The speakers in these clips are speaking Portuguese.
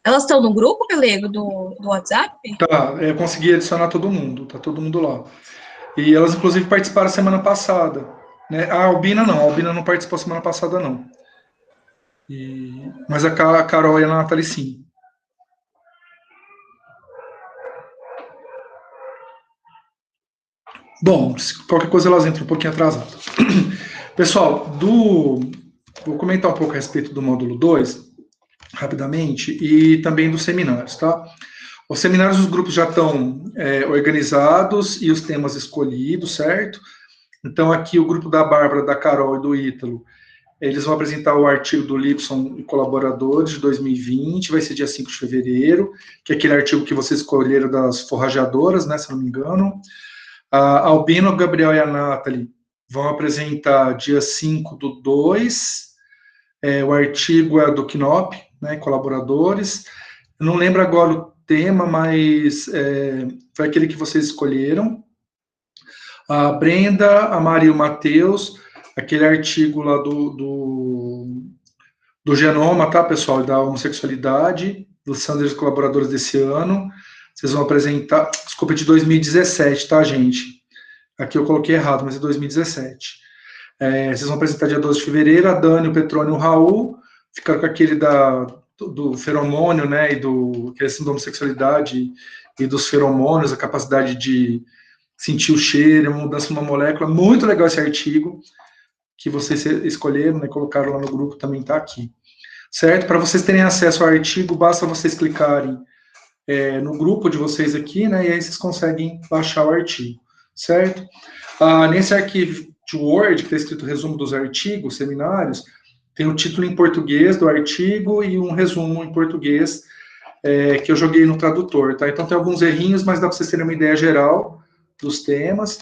Elas estão no grupo, Galego, do WhatsApp? Tá, eu consegui adicionar todo mundo, tá todo mundo lá. E elas, inclusive, participaram semana passada. Né? A Albina não participou semana passada, não. Mas a Carol e a Nathalie, sim. Bom, qualquer coisa elas entram um pouquinho atrasadas. Pessoal, vou comentar um pouco a respeito do módulo 2 rapidamente, e também dos seminários, tá? Os seminários, os grupos já estão organizados e os temas escolhidos, certo? Então, aqui o grupo da Bárbara, da Carol e do Ítalo, eles vão apresentar o artigo do Lipson e colaboradores de 2020, vai ser dia 5 de fevereiro, que é aquele artigo que vocês escolheram das forrageadoras, né, se não me engano. A Albino, o Gabriel e a Nathalie vão apresentar dia 5 do 2, o artigo é do Knop, né, colaboradores. Eu não lembro agora o tema, mas foi aquele que vocês escolheram. A Brenda, a Maria e o Matheus, aquele artigo lá do genoma, tá, pessoal, da homossexualidade, dos Sanders colaboradores desse ano. Vocês vão apresentar, desculpa, de 2017, tá, gente? Aqui eu coloquei errado, mas é 2017. Vocês vão apresentar dia 12 de fevereiro, a Dani, o Petrônio e o Raul, ficaram com aquele do feromônio, né, e do questão da homossexualidade e dos feromônios, a capacidade de sentir o cheiro, a mudança de uma molécula. Muito legal esse artigo que vocês escolheram, né, colocaram lá no grupo, também está aqui. Certo? Para vocês terem acesso ao artigo, basta vocês clicarem no grupo de vocês aqui, né, e aí vocês conseguem baixar o artigo. Certo? Nesse arquivo de Word, que está escrito resumo dos artigos, seminários, tem o título em português do artigo e um resumo em português que eu joguei no tradutor, tá? Então tem alguns errinhos, mas dá para vocês terem uma ideia geral dos temas.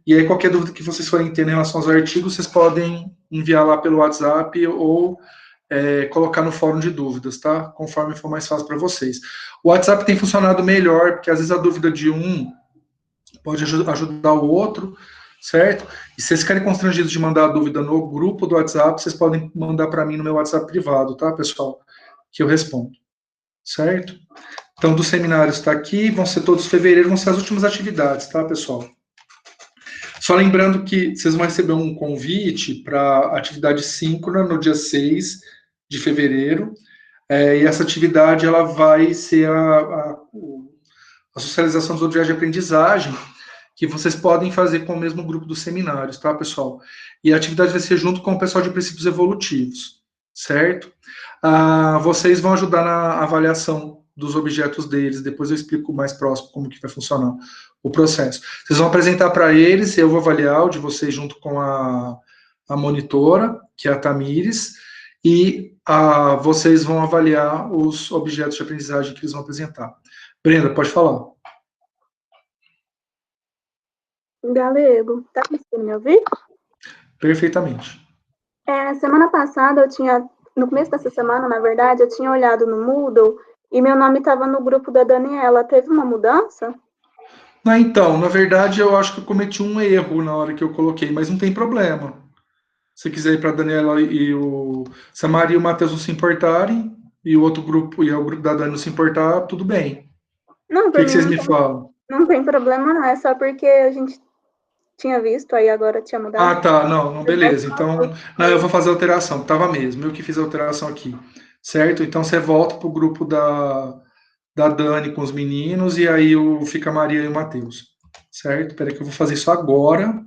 E aí qualquer dúvida que vocês forem ter em relação aos artigos, vocês podem enviar lá pelo WhatsApp ou colocar no fórum de dúvidas, tá? Conforme for mais fácil para vocês. O WhatsApp tem funcionado melhor, porque às vezes a dúvida de um pode ajudar o outro, certo? E se vocês ficarem constrangidos de mandar a dúvida no grupo do WhatsApp, vocês podem mandar para mim no meu WhatsApp privado, tá, pessoal? Que eu respondo, certo? Então, dos seminários está aqui, vão ser todos em fevereiro, vão ser as últimas atividades, tá, pessoal? Só lembrando que vocês vão receber um convite para atividade síncrona no dia 6 de fevereiro, e essa atividade ela vai ser a socialização dos objetos de aprendizagem, que vocês podem fazer com o mesmo grupo dos seminários, tá, pessoal? E a atividade vai ser junto com o pessoal de princípios evolutivos, certo? Vocês vão ajudar na avaliação dos objetos deles, depois eu explico mais próximo como que vai funcionar o processo. Vocês vão apresentar para eles, eu vou avaliar o de vocês junto com a monitora, que é a Tamires, e vocês vão avaliar os objetos de aprendizagem que eles vão apresentar. Brenda, pode falar. Galego, tá conseguindo me ouvir? Perfeitamente. Semana passada no começo dessa semana, na verdade, eu tinha olhado no Moodle e meu nome estava no grupo da Daniela. Teve uma mudança? Então, na verdade, eu acho que eu cometi um erro na hora que eu coloquei, mas não tem problema. Se quiser ir para a Daniela se a Maria e o Matheus não se importarem, e o outro grupo, e o grupo da Dani não se importar, tudo bem. Não, O por que mim vocês me falam? não tem problema, não. É só porque a gente tinha visto, aí agora tinha mudado. Tá, não, beleza. Então, não, eu vou fazer a alteração, tava mesmo, eu que fiz a alteração aqui, certo? Então você volta pro grupo da Dani com os meninos, e aí fica a Maria e o Matheus, certo? Espera que eu vou fazer isso agora,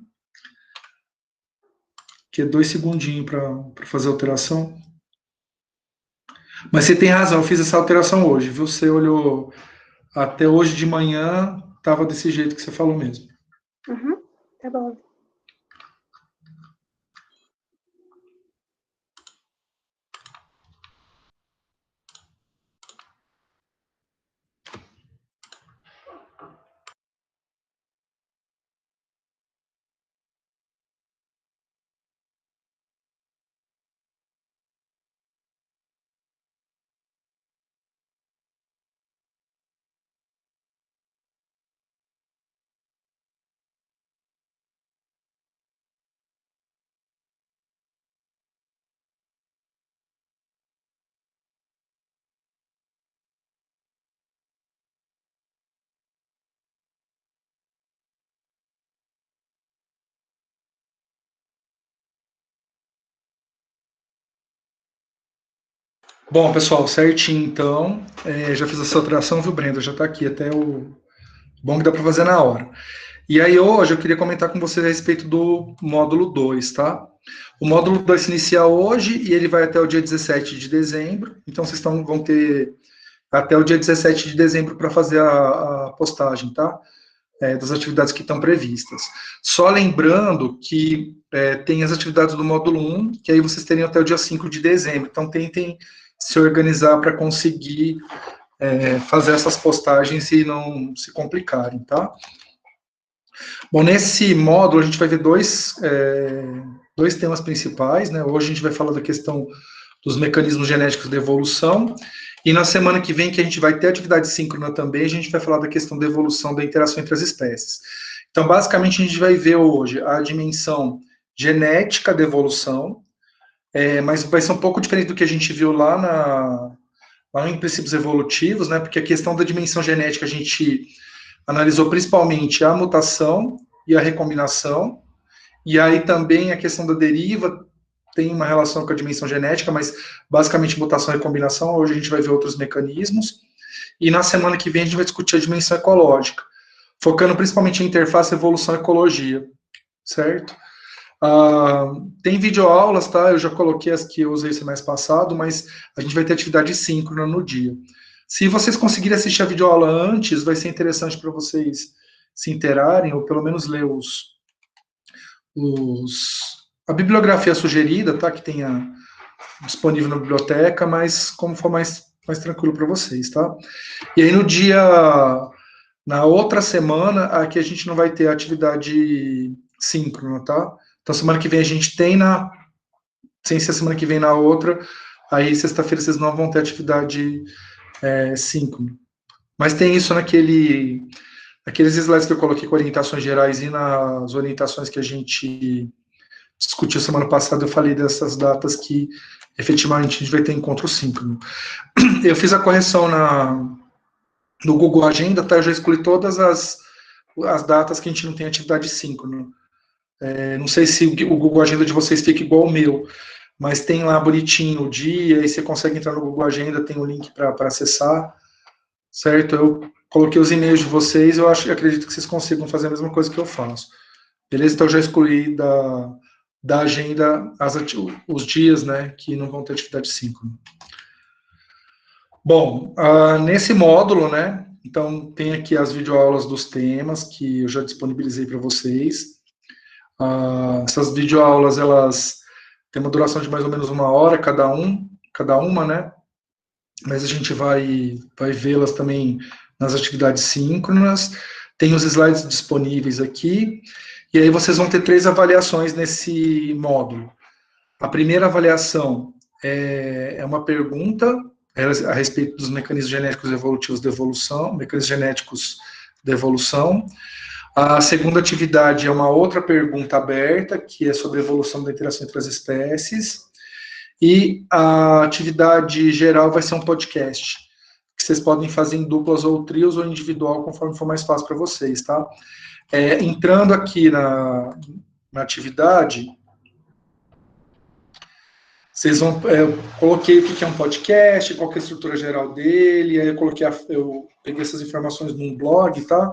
que é 2 segundinhos para fazer a alteração. Mas você tem razão, eu fiz essa alteração hoje, viu? Você olhou até hoje de manhã, estava desse jeito que você falou mesmo. Uhum, tá bom. Bom, pessoal, certinho, então. Já fiz essa alteração, viu, Brenda? Já está aqui até o... Bom que dá para fazer na hora. E aí, hoje, eu queria comentar com vocês a respeito do módulo 2, tá? O módulo 2 se inicia hoje e ele vai até o dia 17 de dezembro. Então, vocês vão ter até o dia 17 de dezembro para fazer a postagem, tá? Das atividades que estão previstas. Só lembrando que tem as atividades do módulo 1, que aí vocês teriam até o dia 5 de dezembro. Então, tentem se organizar para conseguir fazer essas postagens e não se complicarem, tá? Bom, nesse módulo a gente vai ver dois temas principais, né? Hoje a gente vai falar da questão dos mecanismos genéticos de evolução, e na semana que vem, que a gente vai ter atividade síncrona também, a gente vai falar da questão da evolução da interação entre as espécies. Então, basicamente, a gente vai ver hoje a dimensão genética da evolução, mas vai ser um pouco diferente do que a gente viu lá em princípios evolutivos, né? Porque a questão da dimensão genética a gente analisou principalmente a mutação e a recombinação, e aí também a questão da deriva tem uma relação com a dimensão genética, mas basicamente mutação e recombinação. Hoje a gente vai ver outros mecanismos, e na semana que vem a gente vai discutir a dimensão ecológica, focando principalmente em interface, evolução e ecologia, certo? Tem videoaulas, tá? Eu já coloquei as que eu usei esse mês passado, mas a gente vai ter atividade síncrona no dia. Se vocês conseguirem assistir a videoaula antes, vai ser interessante para vocês se interarem, ou pelo menos ler a bibliografia sugerida, tá? Que tenha disponível na biblioteca, mas como for mais tranquilo para vocês, tá? E aí na outra semana, aqui a gente não vai ter atividade síncrona, tá? Então semana que vem a gente tem sem ser semana que vem na outra, aí sexta-feira vocês não vão ter atividade síncrona. Mas tem isso aqueles slides que eu coloquei com orientações gerais e nas orientações que a gente discutiu semana passada, eu falei dessas datas que efetivamente a gente vai ter encontro síncrono. Eu fiz a correção no Google Agenda, tá? Eu já excluí todas as datas que a gente não tem atividade síncrona. Não sei se o Google Agenda de vocês fica igual ao meu, mas tem lá bonitinho o dia, aí você consegue entrar no Google Agenda, tem o link para acessar, certo? Eu coloquei os e-mails de vocês, acredito que vocês consigam fazer a mesma coisa que eu faço. Beleza? Então eu já excluí da agenda os dias, né, que não vão ter atividade síncrona. Bom, nesse módulo, né, então tem aqui as videoaulas dos temas que eu já disponibilizei para vocês. Essas videoaulas, elas têm uma duração de mais ou menos 1 hora cada uma, né, mas a gente vai vê-las também nas atividades síncronas. Tem os slides disponíveis aqui, e aí vocês vão ter 3 avaliações nesse módulo. A primeira avaliação é uma pergunta a respeito dos mecanismos genéticos evolutivos de evolução, mecanismos genéticos de evolução. A segunda atividade é uma outra pergunta aberta, que é sobre a evolução da interação entre as espécies. E a atividade geral vai ser um podcast, que vocês podem fazer em duplas ou trios ou individual, conforme for mais fácil para vocês, tá? Entrando aqui na atividade, vocês vão, eu coloquei o que é um podcast, qual que é a estrutura geral dele, aí eu peguei essas informações num blog, tá?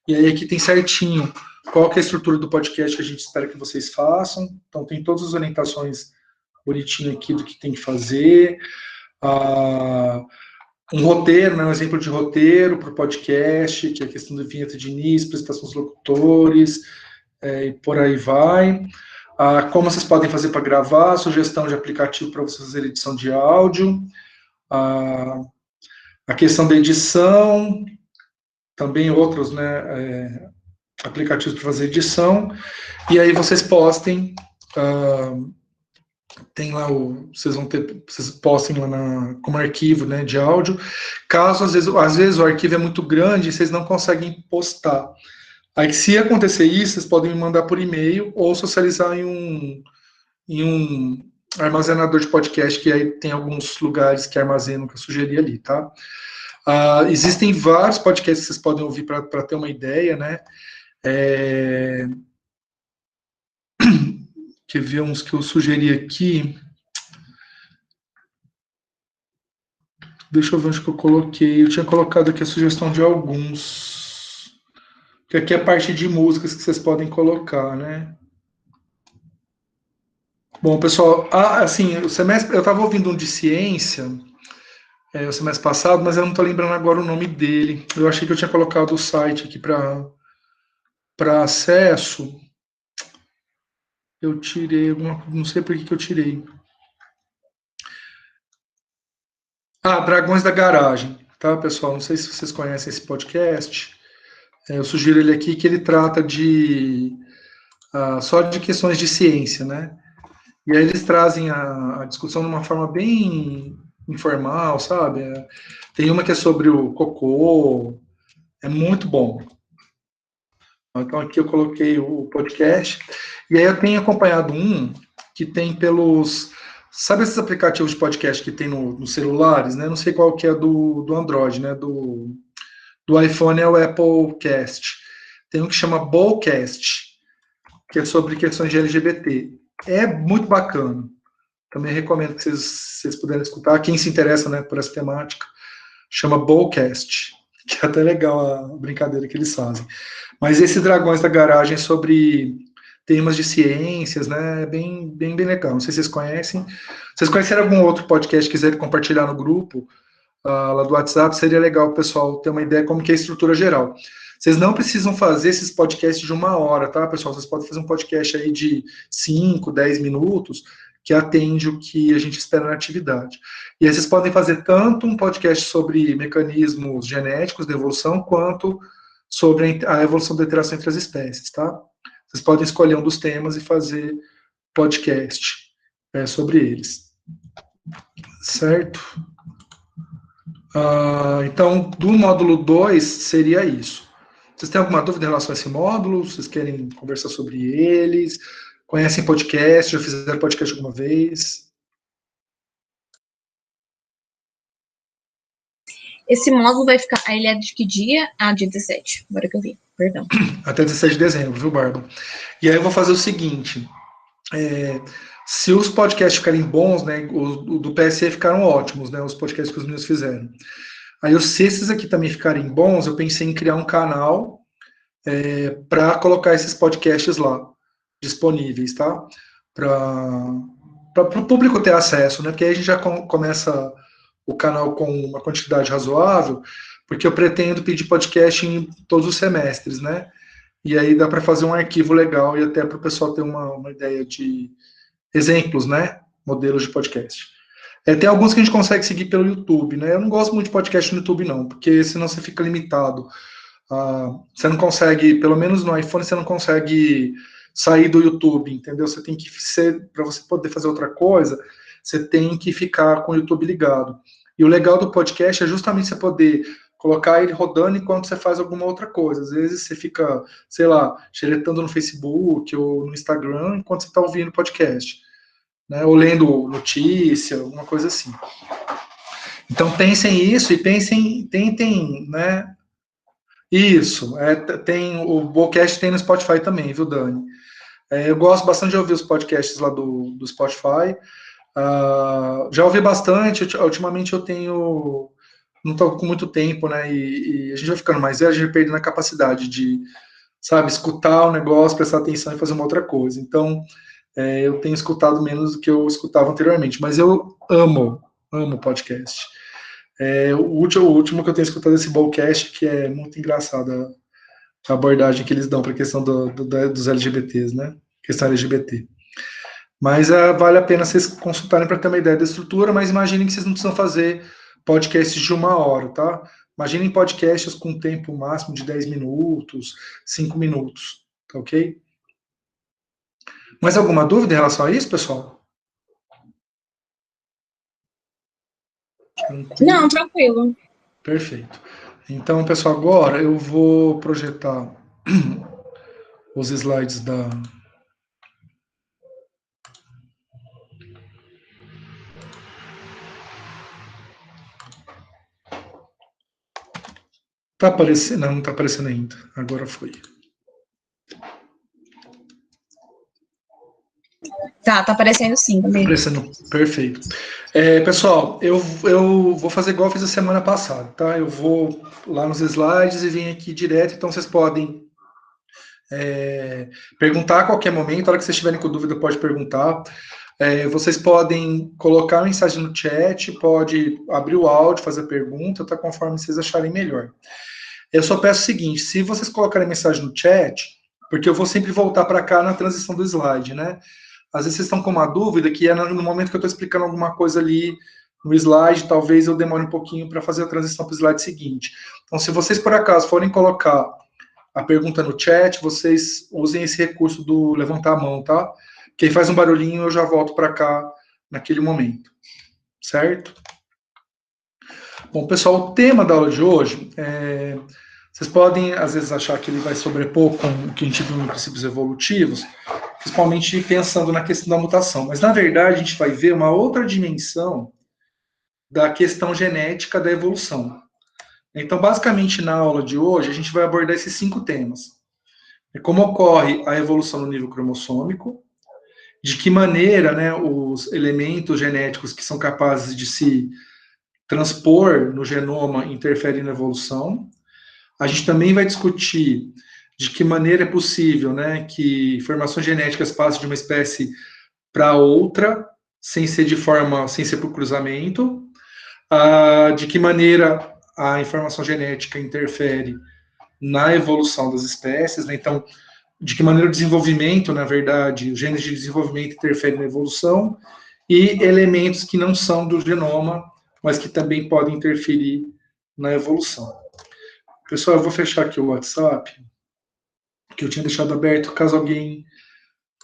E aí aqui tem certinho qual que é a estrutura do podcast que a gente espera que vocês façam. Então tem todas as orientações bonitinho aqui do que tem que fazer. Um roteiro, né, um exemplo de roteiro para o podcast, que é a questão da vinheta de início, apresentação dos locutores, e por aí vai. Como vocês podem fazer para gravar, sugestão de aplicativo para vocês fazer edição de áudio, a questão da edição, também outros, né, aplicativos para fazer edição, e aí vocês postem, tem lá vocês postem lá como arquivo, né, de áudio. Caso às vezes o arquivo é muito grande, vocês não conseguem postar. Aí, se acontecer isso, vocês podem me mandar por e-mail ou socializar em um armazenador de podcast, que aí tem alguns lugares que armazenam, que eu sugeri ali, tá? Existem vários podcasts que vocês podem ouvir para ter uma ideia, né? Quer ver uns que eu sugeri aqui? Deixa eu ver onde que eu coloquei. Eu tinha colocado aqui a sugestão de alguns. Que aqui é a parte de músicas que vocês podem colocar, né? Bom, pessoal, assim, o semestre, eu estava ouvindo um de ciência, o semestre passado, mas eu não estou lembrando agora o nome dele. Eu achei que eu tinha colocado o site aqui para acesso. Eu tirei alguma, não sei por que eu tirei. Dragões da Garagem, tá, pessoal? Não sei se vocês conhecem esse podcast. Eu sugiro ele aqui que ele trata só de questões de ciência, né? E aí eles trazem a discussão de uma forma bem informal, sabe? Tem uma que é sobre o cocô, é muito bom. Então aqui eu coloquei o podcast, e aí eu tenho acompanhado um que tem pelos... Sabe esses aplicativos de podcast que tem nos celulares, né? Não sei qual que é do Android, né? Do iPhone é o Apple Cast. Tem um que chama Ballcast, que é sobre questões de LGBT. É muito bacana. Também recomendo que vocês puderem escutar. Quem se interessa, né, por essa temática, chama Ballcast, que é até legal a brincadeira que eles fazem. Mas esse Dragões da Garagem é sobre temas de ciências, né, bem legal. Não sei se vocês conhecem. Se vocês conhecerem algum outro podcast que quiserem compartilhar no grupo, lá do WhatsApp, seria legal o pessoal ter uma ideia como que é a estrutura geral. Vocês não precisam fazer esses podcasts de 1 hora, tá, pessoal? Vocês podem fazer um podcast aí de 5, 10 minutos, que atende o que a gente espera na atividade. E aí vocês podem fazer tanto um podcast sobre mecanismos genéticos da evolução, quanto sobre a evolução da interação entre as espécies, tá? Vocês podem escolher um dos temas e fazer podcast sobre eles. Certo? Então, do módulo 2 seria isso. Vocês têm alguma dúvida em relação a esse módulo? Vocês querem conversar sobre eles? Conhecem podcast? Já fizeram podcast alguma vez? Esse módulo vai ficar... Ele é de que dia? Dia 17. Agora que eu vi. Perdão. Até 17 de dezembro, viu, Bárbara? E aí eu vou fazer o seguinte. Se os podcasts ficarem bons, né? O do PSE ficaram ótimos, né? Os podcasts que os meninos fizeram. Aí, se esses aqui também ficarem bons, eu pensei em criar um canal para colocar esses podcasts lá, disponíveis, tá? Para o público ter acesso, né? Porque aí a gente já começa o canal com uma quantidade razoável, porque eu pretendo pedir podcast em todos os semestres, né? E aí dá para fazer um arquivo legal e até para o pessoal ter uma ideia de exemplos, né? Modelos de podcast. Tem alguns que a gente consegue seguir pelo YouTube, né? Eu não gosto muito de podcast no YouTube, não, porque senão você fica limitado. Você não consegue, pelo menos no iPhone, você não consegue sair do YouTube, entendeu? Você tem que ser, para você poder fazer outra coisa, você tem que ficar com o YouTube ligado. E o legal do podcast é justamente você poder colocar ele rodando enquanto você faz alguma outra coisa. Às vezes você fica, sei lá, xeretando no Facebook ou no Instagram enquanto você está ouvindo o podcast, né? Ou lendo notícia, alguma coisa assim. Então pensem isso e tentem, né? Isso, tem o Bocast tem no Spotify também, viu, Dani? Eu gosto bastante de ouvir os podcasts lá do Spotify. Já ouvi bastante, ultimamente eu tenho. Não estou com muito tempo, né? E a gente vai ficando mais velho, a gente vai perdendo a capacidade de, sabe, escutar o negócio, prestar atenção e fazer uma outra coisa. Então, eu tenho escutado menos do que eu escutava anteriormente, mas eu amo podcast. O último que eu tenho escutado é esse Ballcast, que é muito engraçado a abordagem que eles dão para a questão dos LGBTs, né? Questão LGBT. Mas vale a pena vocês consultarem para ter uma ideia da estrutura, mas imaginem que vocês não precisam fazer podcasts de 1 hora, tá? Imaginem podcasts com tempo máximo de 10 minutos, 5 minutos, tá ok? Mais alguma dúvida em relação a isso, pessoal? Não, tranquilo. Perfeito. Então, pessoal, agora eu vou projetar os slides da... Tá aparecendo? Não tá aparecendo ainda. Agora foi. Tá aparecendo sim, também. Aparecendo, perfeito. Pessoal, eu vou fazer igual eu fiz a semana passada, tá? Eu vou lá nos slides e vim aqui direto, então vocês podem perguntar a qualquer momento, a hora que vocês estiverem com dúvida, pode perguntar. Vocês podem colocar a mensagem no chat, pode abrir o áudio, fazer pergunta, tá? Conforme vocês acharem melhor. Eu só peço o seguinte, se vocês colocarem mensagem no chat, porque eu vou sempre voltar para cá na transição do slide, né? Às vezes vocês estão com uma dúvida, que é no momento que eu estou explicando alguma coisa ali no slide, talvez eu demore um pouquinho para fazer a transição para o slide seguinte. Então, se vocês, por acaso, forem colocar a pergunta no chat, vocês usem esse recurso do levantar a mão, tá? Que aí faz um barulhinho e eu já volto para cá naquele momento. Certo? Bom, pessoal, o tema da aula de hoje vocês podem, às vezes, achar que ele vai sobrepor com o que a gente viu em princípios evolutivos, principalmente pensando na questão da mutação. Mas, na verdade, a gente vai ver uma outra dimensão da questão genética da evolução. Então, basicamente, na aula de hoje, a gente vai abordar esses 5 temas. Como ocorre a evolução no nível cromossômico, de que maneira, né, os elementos genéticos que são capazes de se transpor no genoma interferem na evolução. A gente também vai discutir de que maneira é possível, né, que informações genéticas passem de uma espécie para outra, sem ser por cruzamento, de que maneira a informação genética interfere na evolução das espécies, né? Então, de que maneira o desenvolvimento, na verdade, os genes de desenvolvimento interferem na evolução, e elementos que não são do genoma, mas que também podem interferir na evolução. Pessoal, eu vou fechar aqui o WhatsApp, que eu tinha deixado aberto caso alguém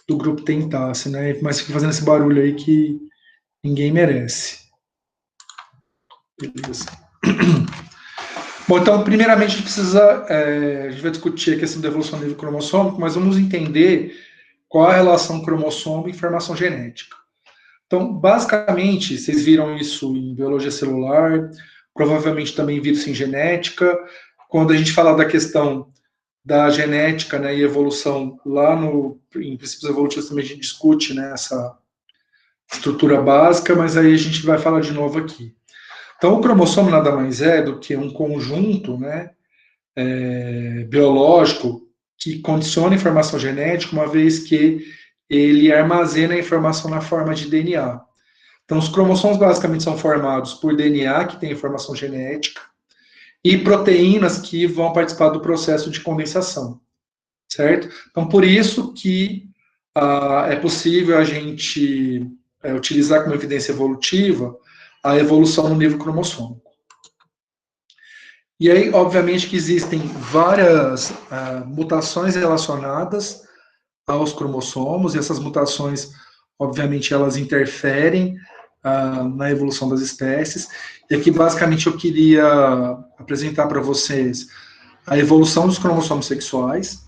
do grupo tentasse, né? Mas fica fazendo esse barulho aí que ninguém merece. Beleza. Bom, então, primeiramente, a gente vai discutir a questão da evolução do nível cromossômico, mas vamos entender qual a relação cromossomo e informação genética. Então, basicamente, vocês viram isso em biologia celular, provavelmente também viram isso em genética. Quando a gente fala da questão da genética, né, e evolução, lá em princípios evolutivos também a gente discute, né, essa estrutura básica, mas aí a gente vai falar de novo aqui. Então, o cromossomo nada mais é do que um conjunto, né, biológico que condiciona a informação genética, uma vez que ele armazena a informação na forma de DNA. Então, os cromossomos basicamente são formados por DNA, que tem informação genética, e proteínas que vão participar do processo de condensação, certo? Então, por isso que é possível a gente utilizar como evidência evolutiva a evolução no nível cromossômico. E aí, obviamente, que existem várias mutações relacionadas aos cromossomos, e essas mutações, obviamente, elas interferem na evolução das espécies. E aqui, basicamente, eu queria apresentar para vocês a evolução dos cromossomos sexuais,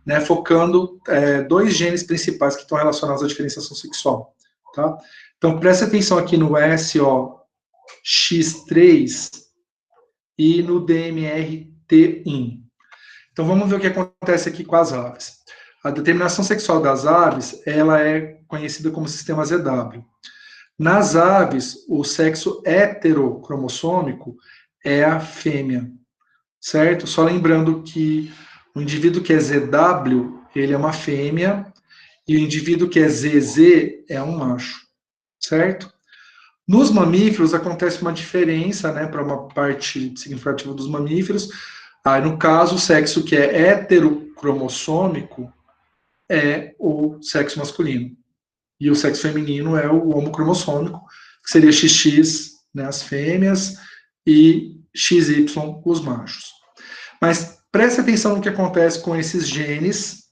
né, focando 2 genes principais que estão relacionados à diferenciação sexual. Tá? Então, preste atenção aqui no SOX3 e no DMRT1. Então, vamos ver o que acontece aqui com as aves. A determinação sexual das aves, ela é conhecida como sistema ZW. Nas aves, o sexo heterocromossômico é a fêmea, certo? Só lembrando que o indivíduo que é ZW, ele é uma fêmea, e o indivíduo que é ZZ é um macho, certo? Nos mamíferos, acontece uma diferença, né, para uma parte significativa dos mamíferos. No caso, o sexo que é heterocromossômico é o sexo masculino. E o sexo feminino é o homocromossômico, que seria XX, né, as fêmeas, e XY, os machos. Mas preste atenção no que acontece com esses genes,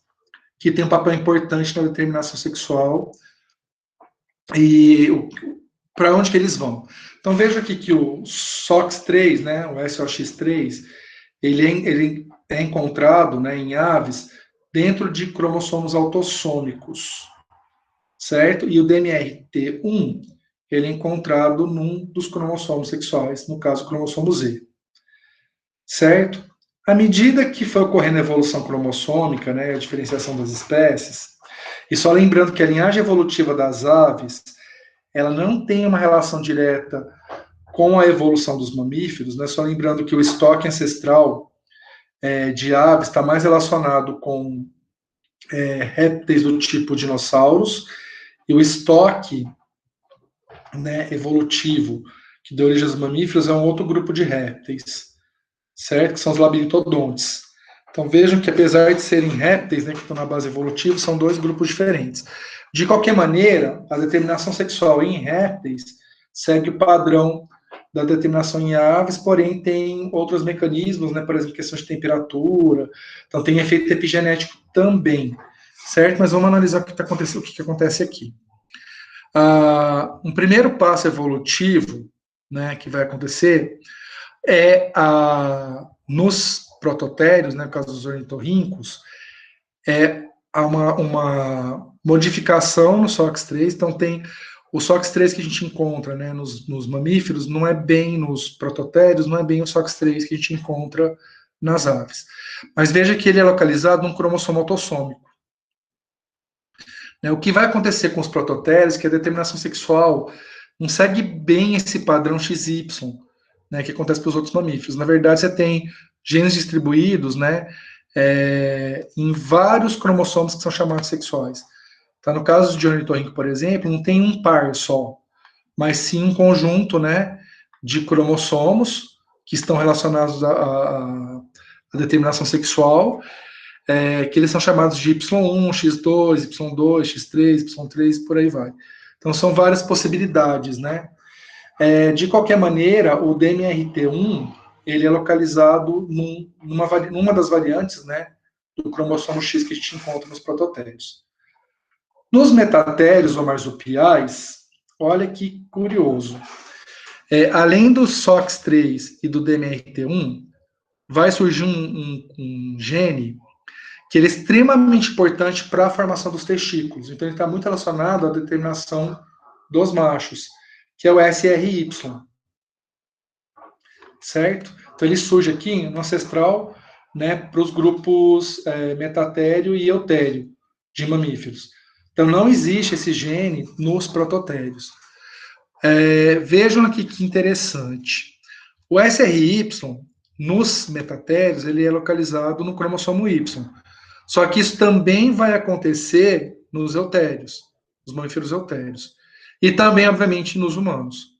que tem um papel importante na determinação sexual, e para onde que eles vão. Então, veja aqui que o SOX3, né, o SOX3, ele é encontrado, né, em aves dentro de cromossomos autossômicos, certo? E o DMRT1, ele é encontrado num dos cromossomos sexuais, no caso, o cromossomo Z, certo? À medida que foi ocorrendo a evolução cromossômica, né, a diferenciação das espécies, e só lembrando que a linhagem evolutiva das aves, ela não tem uma relação direta com a evolução dos mamíferos, né? Só lembrando que o estoque ancestral de aves está mais relacionado com répteis do tipo dinossauros, e o estoque, né, evolutivo que deu origem aos mamíferos é um outro grupo de répteis, certo? Que são os labirintodontes. Então vejam que apesar de serem répteis, né, que estão na base evolutiva, são dois grupos diferentes. De qualquer maneira, a determinação sexual em répteis segue o padrão da determinação em aves, porém tem outros mecanismos, né, por exemplo, questão de temperatura, então tem efeito epigenético também, certo? Mas vamos analisar o que acontece aqui. Um primeiro passo evolutivo, né, que vai acontecer é nos prototérios, né, no caso dos ornitorrincos, há uma modificação no SOX3, então tem o SOX3 que a gente encontra, né, nos mamíferos, não é bem nos prototérios, não é bem o SOX3 que a gente encontra nas aves. Mas veja que ele é localizado num cromossomo autossômico. O que vai acontecer com os prototérios, que a determinação sexual não segue bem esse padrão XY, né, que acontece para os outros mamíferos. Na verdade, você tem genes distribuídos, né, em vários cromossomos que são chamados sexuais. Tá, no caso de ornitorrinco, por exemplo, não tem um par só, mas sim um conjunto, né, de cromossomos que estão relacionados à determinação sexual, que eles são chamados de Y1, X2, Y2, X3, Y3, por aí vai. Então, são várias possibilidades, né? De qualquer maneira, o DMRT1, ele é localizado numa das variantes, né, do cromossomo X que a gente encontra nos prototérios. Nos metatérios ou marsupiais, olha que curioso. Além do SOX3 e do DMRT1, vai surgir um gene que ele é extremamente importante para a formação dos testículos. Então, ele está muito relacionado à determinação dos machos, que é o SRY. Certo? Então, ele surge aqui no ancestral, né, para os grupos metatério e eutério de mamíferos. Então, não existe esse gene nos prototérios. Vejam aqui que interessante. O SRY, nos metatérios, ele é localizado no cromossomo Y. Só que isso também vai acontecer nos eutérios, nos mamíferos eutérios. E também, obviamente, nos humanos.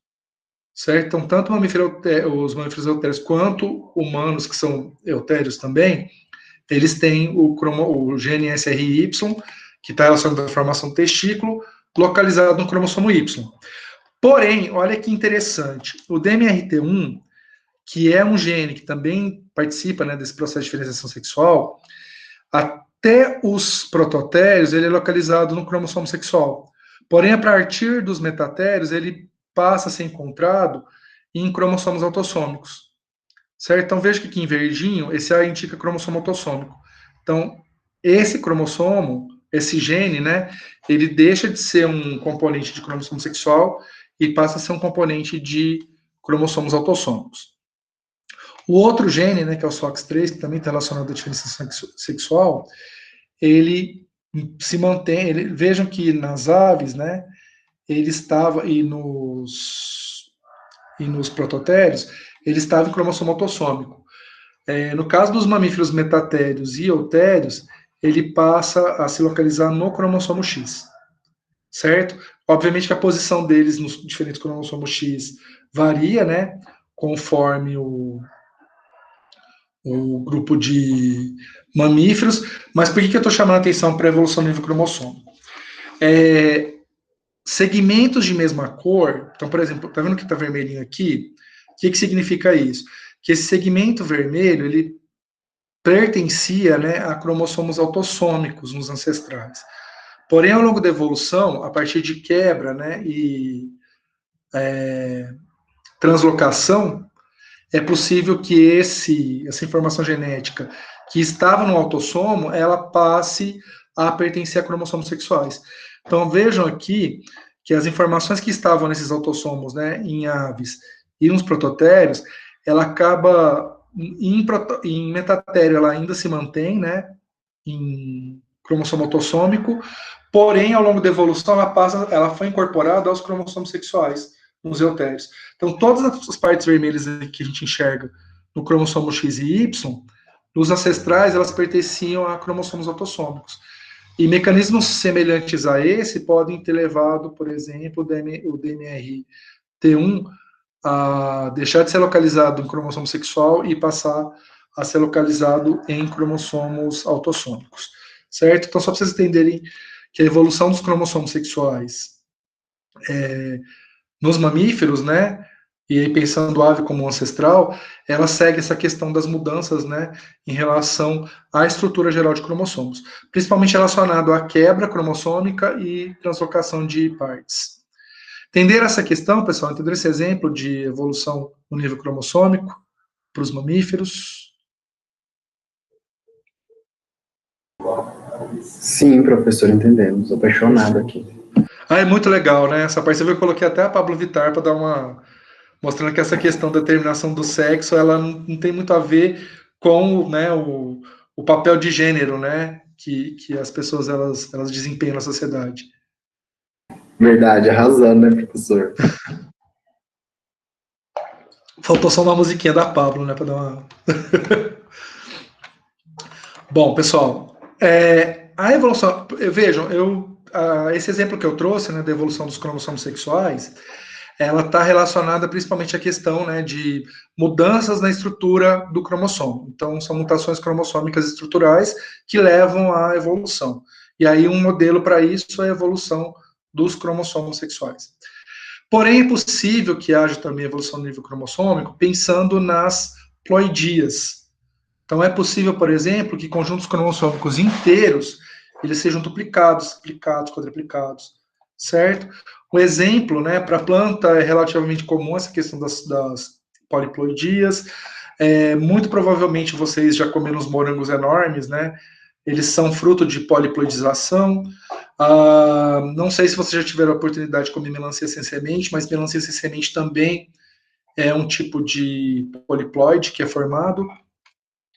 Certo? Então, tanto os mamíferos eutérios quanto humanos, que são eutérios também, eles têm o gene SRY, que está relacionado à formação do testículo, localizado no cromossomo Y. Porém, olha que interessante, o DMRT1, que é um gene que também participa, né, desse processo de diferenciação sexual, até os prototérios, ele é localizado no cromossomo sexual. Porém, a partir dos metatérios, ele passa a ser encontrado em cromossomos autossômicos. Certo? Então, veja que aqui em verdinho, esse A indica cromossomo autossômico. Então, esse cromossomo, esse gene, né, ele deixa de ser um componente de cromossomo sexual e passa a ser um componente de cromossomos autossômicos. O outro gene, né, que é o SOX3, que também está relacionado à diferenciação sexual, ele se mantém, vejam que nas aves, né, ele estava, e nos prototérios, ele estava em cromossomo autossômico. No caso dos mamíferos metatérios e eutérios, ele passa a se localizar no cromossomo X, certo? Obviamente que a posição deles nos diferentes cromossomos X varia, né, conforme o grupo de mamíferos, mas por que eu estou chamando a atenção para a evolução do nível cromossômico? Segmentos de mesma cor, então, por exemplo, tá vendo que está vermelhinho aqui? O que significa isso? Que esse segmento vermelho, ele pertencia, né, a cromossomos autossômicos nos ancestrais. Porém, ao longo da evolução, a partir de quebra, né, e translocação, é possível que essa informação genética que estava no autossomo, ela passe a pertencer a cromossomos sexuais. Então, vejam aqui que as informações que estavam nesses autossomos, né, em aves e nos prototérios, ela acaba, em metatério, ela ainda se mantém, né, em cromossomo autossômico, Porém, ao longo da evolução, ela foi incorporada aos cromossomos sexuais, nos eutérios. Então, todas as partes vermelhas que a gente enxerga no cromossomo X e Y, nos ancestrais, elas pertenciam a cromossomos autossômicos. E mecanismos semelhantes a esse podem ter levado, por exemplo, o DNRT1 a deixar de ser localizado em cromossomo sexual e passar a ser localizado em cromossomos autossômicos, certo? Então, só para vocês entenderem que a evolução dos cromossomos sexuais nos mamíferos, né, e aí pensando a ave como ancestral, ela segue essa questão das mudanças, né, em relação à estrutura geral de cromossomos, principalmente relacionado à quebra cromossômica e translocação de partes. Entender essa questão, pessoal, entender esse exemplo de evolução no nível cromossômico para os mamíferos? Sim, professor, entendemos. Estou apaixonado aqui. É muito legal, né? Essa parte eu coloquei até a Pablo Vittar para dar uma... mostrando que essa questão da determinação do sexo, ela não tem muito a ver com, né, o papel de gênero, né, que as pessoas elas desempenham na sociedade. Verdade, arrasando, né, professor? Faltou só uma musiquinha da Pablo, né, para dar uma... Bom, pessoal, a evolução... Vejam, esse exemplo que eu trouxe, né, da evolução dos cromossomos sexuais, ela está relacionada principalmente à questão, né, de mudanças na estrutura do cromossomo. Então, são mutações cromossômicas estruturais que levam à evolução. E aí, um modelo para isso é a evolução dos cromossomos sexuais. Porém, é possível que haja também evolução no nível cromossômico pensando nas ploidias. Então, é possível, por exemplo, que conjuntos cromossômicos inteiros eles sejam duplicados, triplicados, quadruplicados, certo? Um exemplo, né, para a planta é relativamente comum essa questão das poliploidias. Muito provavelmente vocês já comeram os morangos enormes, né? Eles são fruto de poliploidização. Não sei se vocês já tiveram a oportunidade de comer melancia sem semente, mas melancia sem semente também é um tipo de poliploide que é formado.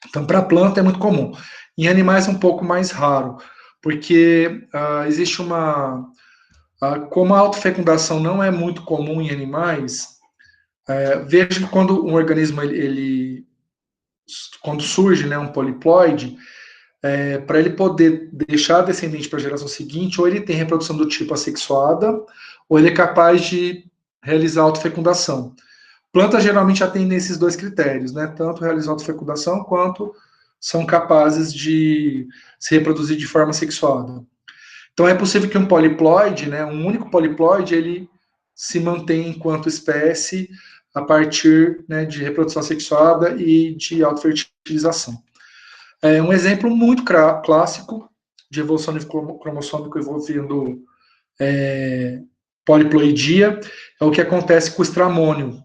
Então, para a planta é muito comum. Em animais é um pouco mais raro, porque existe uma... como a autofecundação não é muito comum em animais, veja que quando um organismo, quando surge, né, um poliploide, para ele poder deixar descendente para a geração seguinte, ou ele tem reprodução do tipo assexuada, ou ele é capaz de realizar autofecundação. Plantas geralmente atendem esses dois critérios, né? Tanto realizar autofecundação quanto são capazes de se reproduzir de forma sexuada. Então é possível que um poliploide, né, um único poliploide, ele se mantenha enquanto espécie a partir, né, de reprodução sexuada e de autofertilização. Um exemplo muito clássico de evolução de cromossômico envolvendo poliploidia é o que acontece com o estramônio,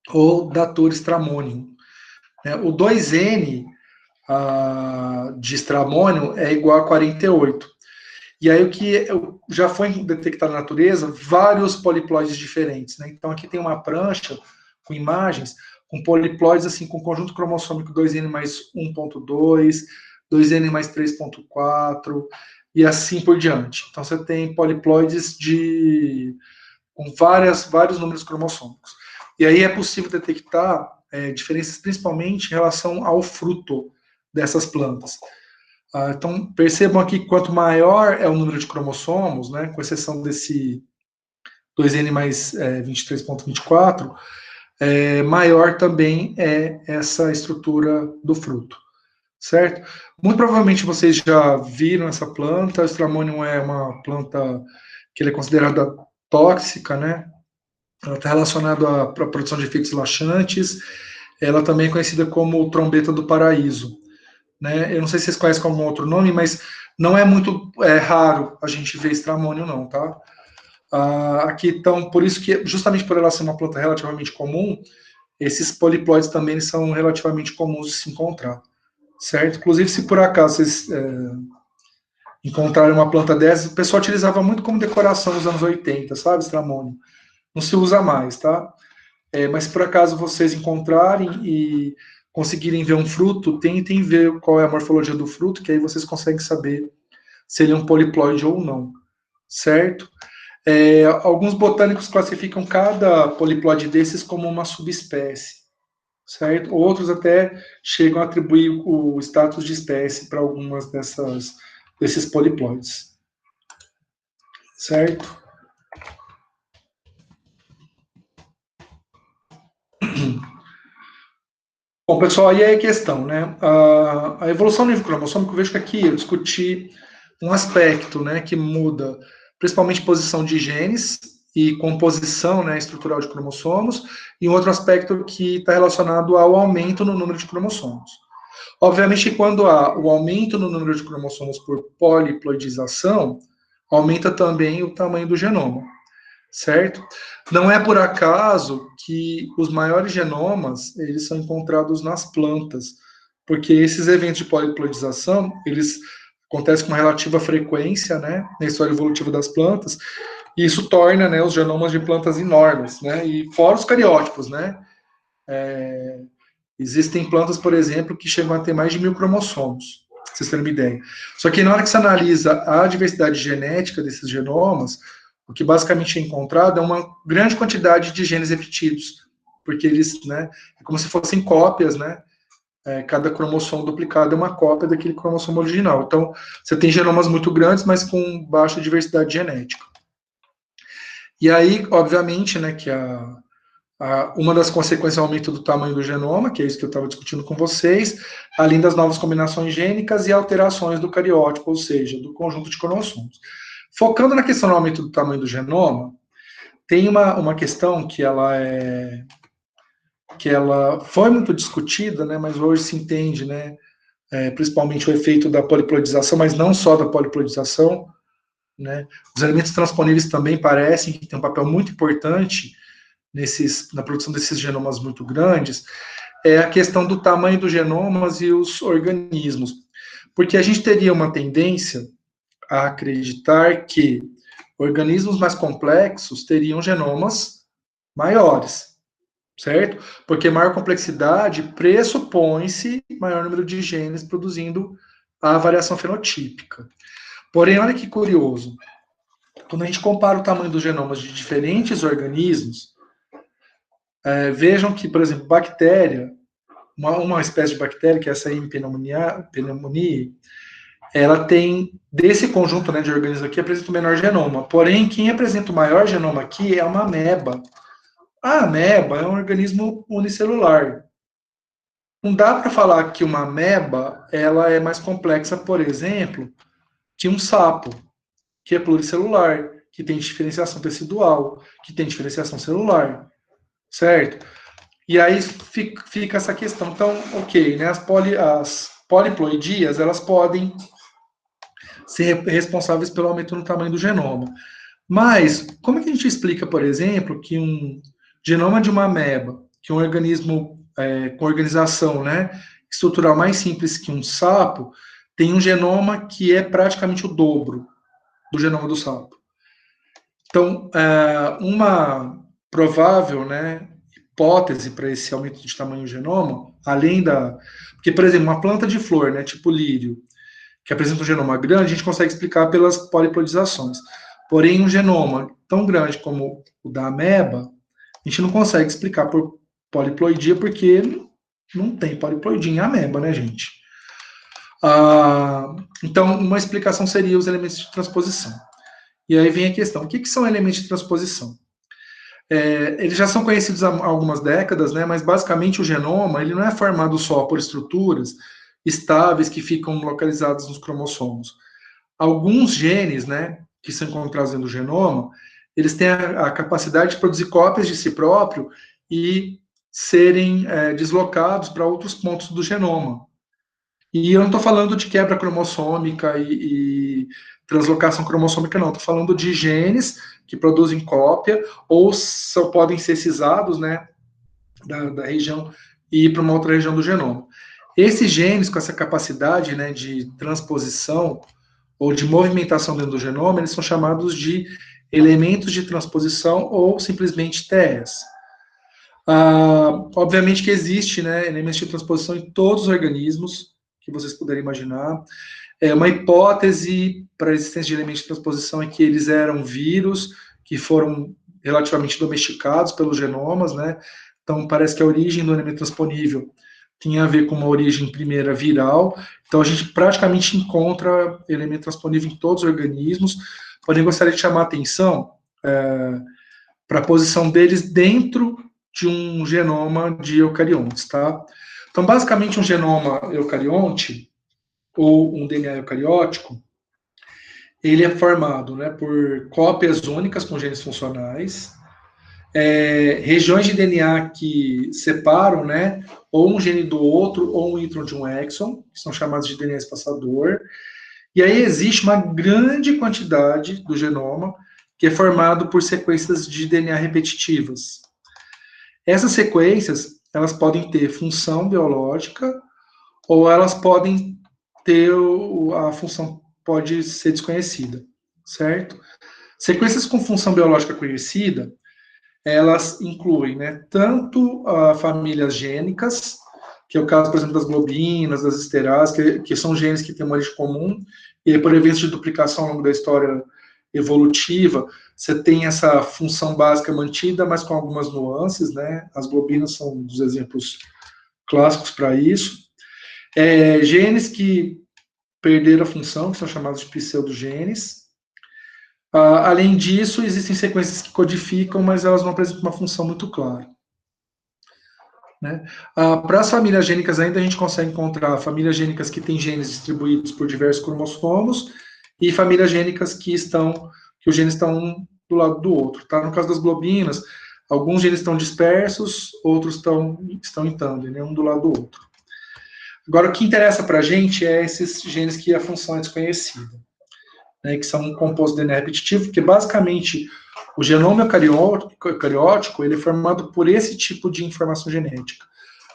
ou datura stramonium. O 2N de estramônio é igual a 48. E aí o que já foi detectado na natureza, vários poliploides diferentes, né? Então aqui tem uma prancha com imagens, com poliploides assim, com conjunto cromossômico 2N mais 1.2, 2N mais 3.4, e assim por diante. Então você tem poliploides com vários números cromossômicos. E aí é possível detectar diferenças principalmente em relação ao fruto dessas plantas. Então, percebam aqui que quanto maior é o número de cromossomos, né, com exceção desse 2N mais 23.24, maior também é essa estrutura do fruto, certo? Muito provavelmente vocês já viram essa planta. O Stramonium é uma planta que é considerada tóxica, né? Ela está relacionada à produção de efeitos laxantes. Ela também é conhecida como trombeta do paraíso. Né? Eu não sei se vocês conhecem como outro nome, mas não é muito raro a gente ver estramônio, não, tá? Aqui, então, por isso que, justamente por ela ser uma planta relativamente comum, esses poliploides também são relativamente comuns de se encontrar, certo? Inclusive, se por acaso vocês encontrarem uma planta dessa, o pessoal utilizava muito como decoração nos anos 80, sabe, estramônio? Não se usa mais, tá? Mas se por acaso vocês encontrarem e conseguirem ver um fruto, tentem ver qual é a morfologia do fruto, que aí vocês conseguem saber se ele é um poliploide ou não, certo? Alguns botânicos classificam cada poliploide desses como uma subespécie, certo? Outros até chegam a atribuir o status de espécie para algumas desses poliploides, certo? Bom, pessoal, aí é a questão, né? A evolução do nível cromossômico, eu vejo que aqui eu discuti um aspecto, né, que muda, principalmente posição de genes e composição, né, estrutural de cromossomos, e um outro aspecto que está relacionado ao aumento no número de cromossomos. Obviamente, quando há o aumento no número de cromossomos por poliploidização, aumenta também o tamanho do genoma, certo? Não é por acaso que os maiores genomas, eles são encontrados nas plantas, porque esses eventos de poliploidização, eles acontecem com relativa frequência, né, na história evolutiva das plantas, e isso torna, né, os genomas de plantas enormes, né, e fora os cariótipos, né, existem plantas, por exemplo, que chegam a ter mais de 1000 cromossomos, pra vocês terem uma ideia. Só que na hora que você analisa a diversidade genética desses genomas, o que basicamente é encontrado é uma grande quantidade de genes repetidos, porque eles, né, é como se fossem cópias, né, cada cromossomo duplicado é uma cópia daquele cromossomo original. Então, você tem genomas muito grandes, mas com baixa diversidade genética. E aí, obviamente, né, que uma das consequências é o aumento do tamanho do genoma, que é isso que eu estava discutindo com vocês, além das novas combinações gênicas e alterações do cariótipo, ou seja, do conjunto de cromossomos. Focando na questão do aumento do tamanho do genoma, tem uma questão que ela foi muito discutida, né, mas hoje se entende, né, principalmente o efeito da poliploidização, mas não só da poliploidização, né, os elementos transponíveis também parecem que têm um papel muito importante na produção desses genomas muito grandes, é a questão do tamanho dos genomas e os organismos, porque a gente teria uma tendência a acreditar que organismos mais complexos teriam genomas maiores, certo? Porque maior complexidade pressupõe-se maior número de genes produzindo a variação fenotípica. Porém, olha que curioso, quando a gente compara o tamanho dos genomas de diferentes organismos, vejam que, por exemplo, bactéria, uma espécie de bactéria, que é essa aí, pneumoniae, ela tem, desse conjunto, né, de organismos aqui, apresenta o menor genoma. Porém, quem apresenta o maior genoma aqui é uma ameba. A ameba é um organismo unicelular. Não dá para falar que uma ameba ela é mais complexa, por exemplo, que um sapo, que é pluricelular, que tem diferenciação tecidual, que tem diferenciação celular, certo? E aí fica essa questão. Então, ok, né, as poliploidias, elas podem ser responsáveis pelo aumento no tamanho do genoma. Mas, como é que a gente explica, por exemplo, que um genoma de uma ameba, que é um organismo com organização, né, estrutural mais simples que um sapo, tem um genoma que é praticamente o dobro do genoma do sapo? Então, uma provável, né, hipótese para esse aumento de tamanho do genoma, além da... Porque, por exemplo, uma planta de flor, né, tipo lírio, que apresenta um genoma grande, a gente consegue explicar pelas poliploidizações. Porém, um genoma tão grande como o da ameba, a gente não consegue explicar por poliploidia, porque não tem poliploidia em ameba, né, gente? Então, uma explicação seria os elementos de transposição. E aí vem a questão, o que são elementos de transposição? Eles já são conhecidos há algumas décadas, né, mas basicamente o genoma ele não é formado só por estruturas estáveis que ficam localizadas nos cromossomos. Alguns genes, né, que são encontrados dentro do genoma, eles têm a capacidade de produzir cópias de si próprio e serem deslocados para outros pontos do genoma. E eu não estou falando de quebra cromossômica e translocação cromossômica, não. Estou falando de genes que produzem cópia ou só podem ser cisados, né, da região e ir para uma outra região do genoma. Esses genes com essa capacidade, né, de transposição ou de movimentação dentro do genoma, eles são chamados de elementos de transposição ou simplesmente TEs. Obviamente que existe, né, elementos de transposição em todos os organismos que vocês puderem imaginar. Uma hipótese para a existência de elementos de transposição é que eles eram vírus que foram relativamente domesticados pelos genomas, né? Então, parece que a origem do elemento transponível tinha a ver com uma origem primeira viral. Então, a gente praticamente encontra elemento transponível em todos os organismos. Porém, gostaria de chamar a atenção para a posição deles dentro de um genoma de eucariontes, tá? Então, basicamente, um genoma eucarionte, ou um DNA eucariótico, ele é formado, né, por cópias únicas com genes funcionais, regiões de DNA que separam, né, ou um gene do outro, ou um intron de um exon, que são chamados de DNA espaçador, e aí existe uma grande quantidade do genoma que é formado por sequências de DNA repetitivas. Essas sequências, elas podem ter função biológica, ou elas podem ter, a função pode ser desconhecida, certo? Sequências com função biológica conhecida, elas incluem, né, tanto famílias gênicas, que é o caso, por exemplo, das globinas, das esteráses, que são genes que têm uma origem comum, e por eventos de duplicação ao longo da história evolutiva, você tem essa função básica mantida, mas com algumas nuances, né? As globinas são um dos exemplos clássicos para isso. Genes que perderam a função, que são chamados de pseudogenes. Além disso, existem sequências que codificam, mas elas não apresentam uma função muito clara. Né? Para as famílias gênicas ainda a gente consegue encontrar famílias gênicas que têm genes distribuídos por diversos cromossomos e famílias gênicas que os genes estão um do lado do outro. Tá? No caso das globinas, alguns genes estão dispersos, outros estão em tandem, né? Um do lado do outro. Agora, o que interessa para a gente é esses genes que a função é desconhecida, né, que são um composto de DNA repetitivo, porque basicamente o genoma eucariótico ele é formado por esse tipo de informação genética.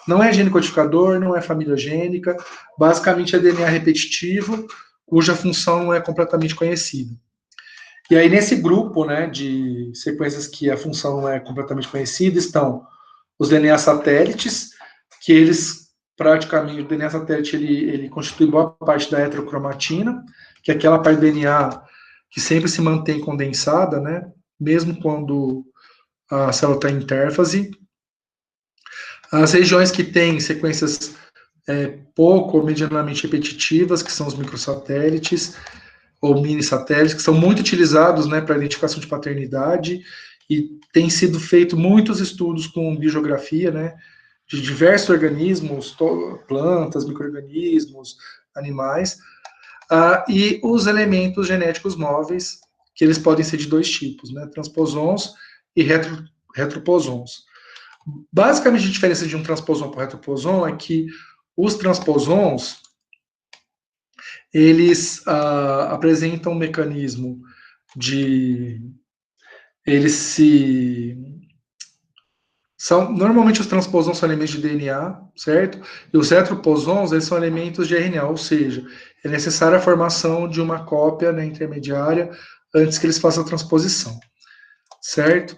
Não é gene codificador, não é família gênica, basicamente é DNA repetitivo, cuja função não é completamente conhecida. E aí, nesse grupo, né, de sequências que a função não é completamente conhecida, estão os DNA satélites, que eles praticamente, o DNA satélite, ele constitui boa parte da heterocromatina, que é aquela parte do DNA que sempre se mantém condensada, né, mesmo quando a célula está em intérfase. As regiões que têm sequências pouco ou medianamente repetitivas, que são os microsatélites, ou mini satélites, que são muito utilizados, né, para identificação de paternidade, e tem sido feito muitos estudos com biogeografia, né, de diversos organismos, plantas, micro-organismos, animais, e os elementos genéticos móveis, que eles podem ser de dois tipos, né, transposons e retroposons. Basicamente, a diferença de um transposon para um retroposon é que os transposons, eles apresentam um mecanismo de... Normalmente os transposons são elementos de DNA, certo? E os retroposons, eles são elementos de RNA, ou seja, é necessária a formação de uma cópia, né, intermediária antes que eles façam a transposição, certo?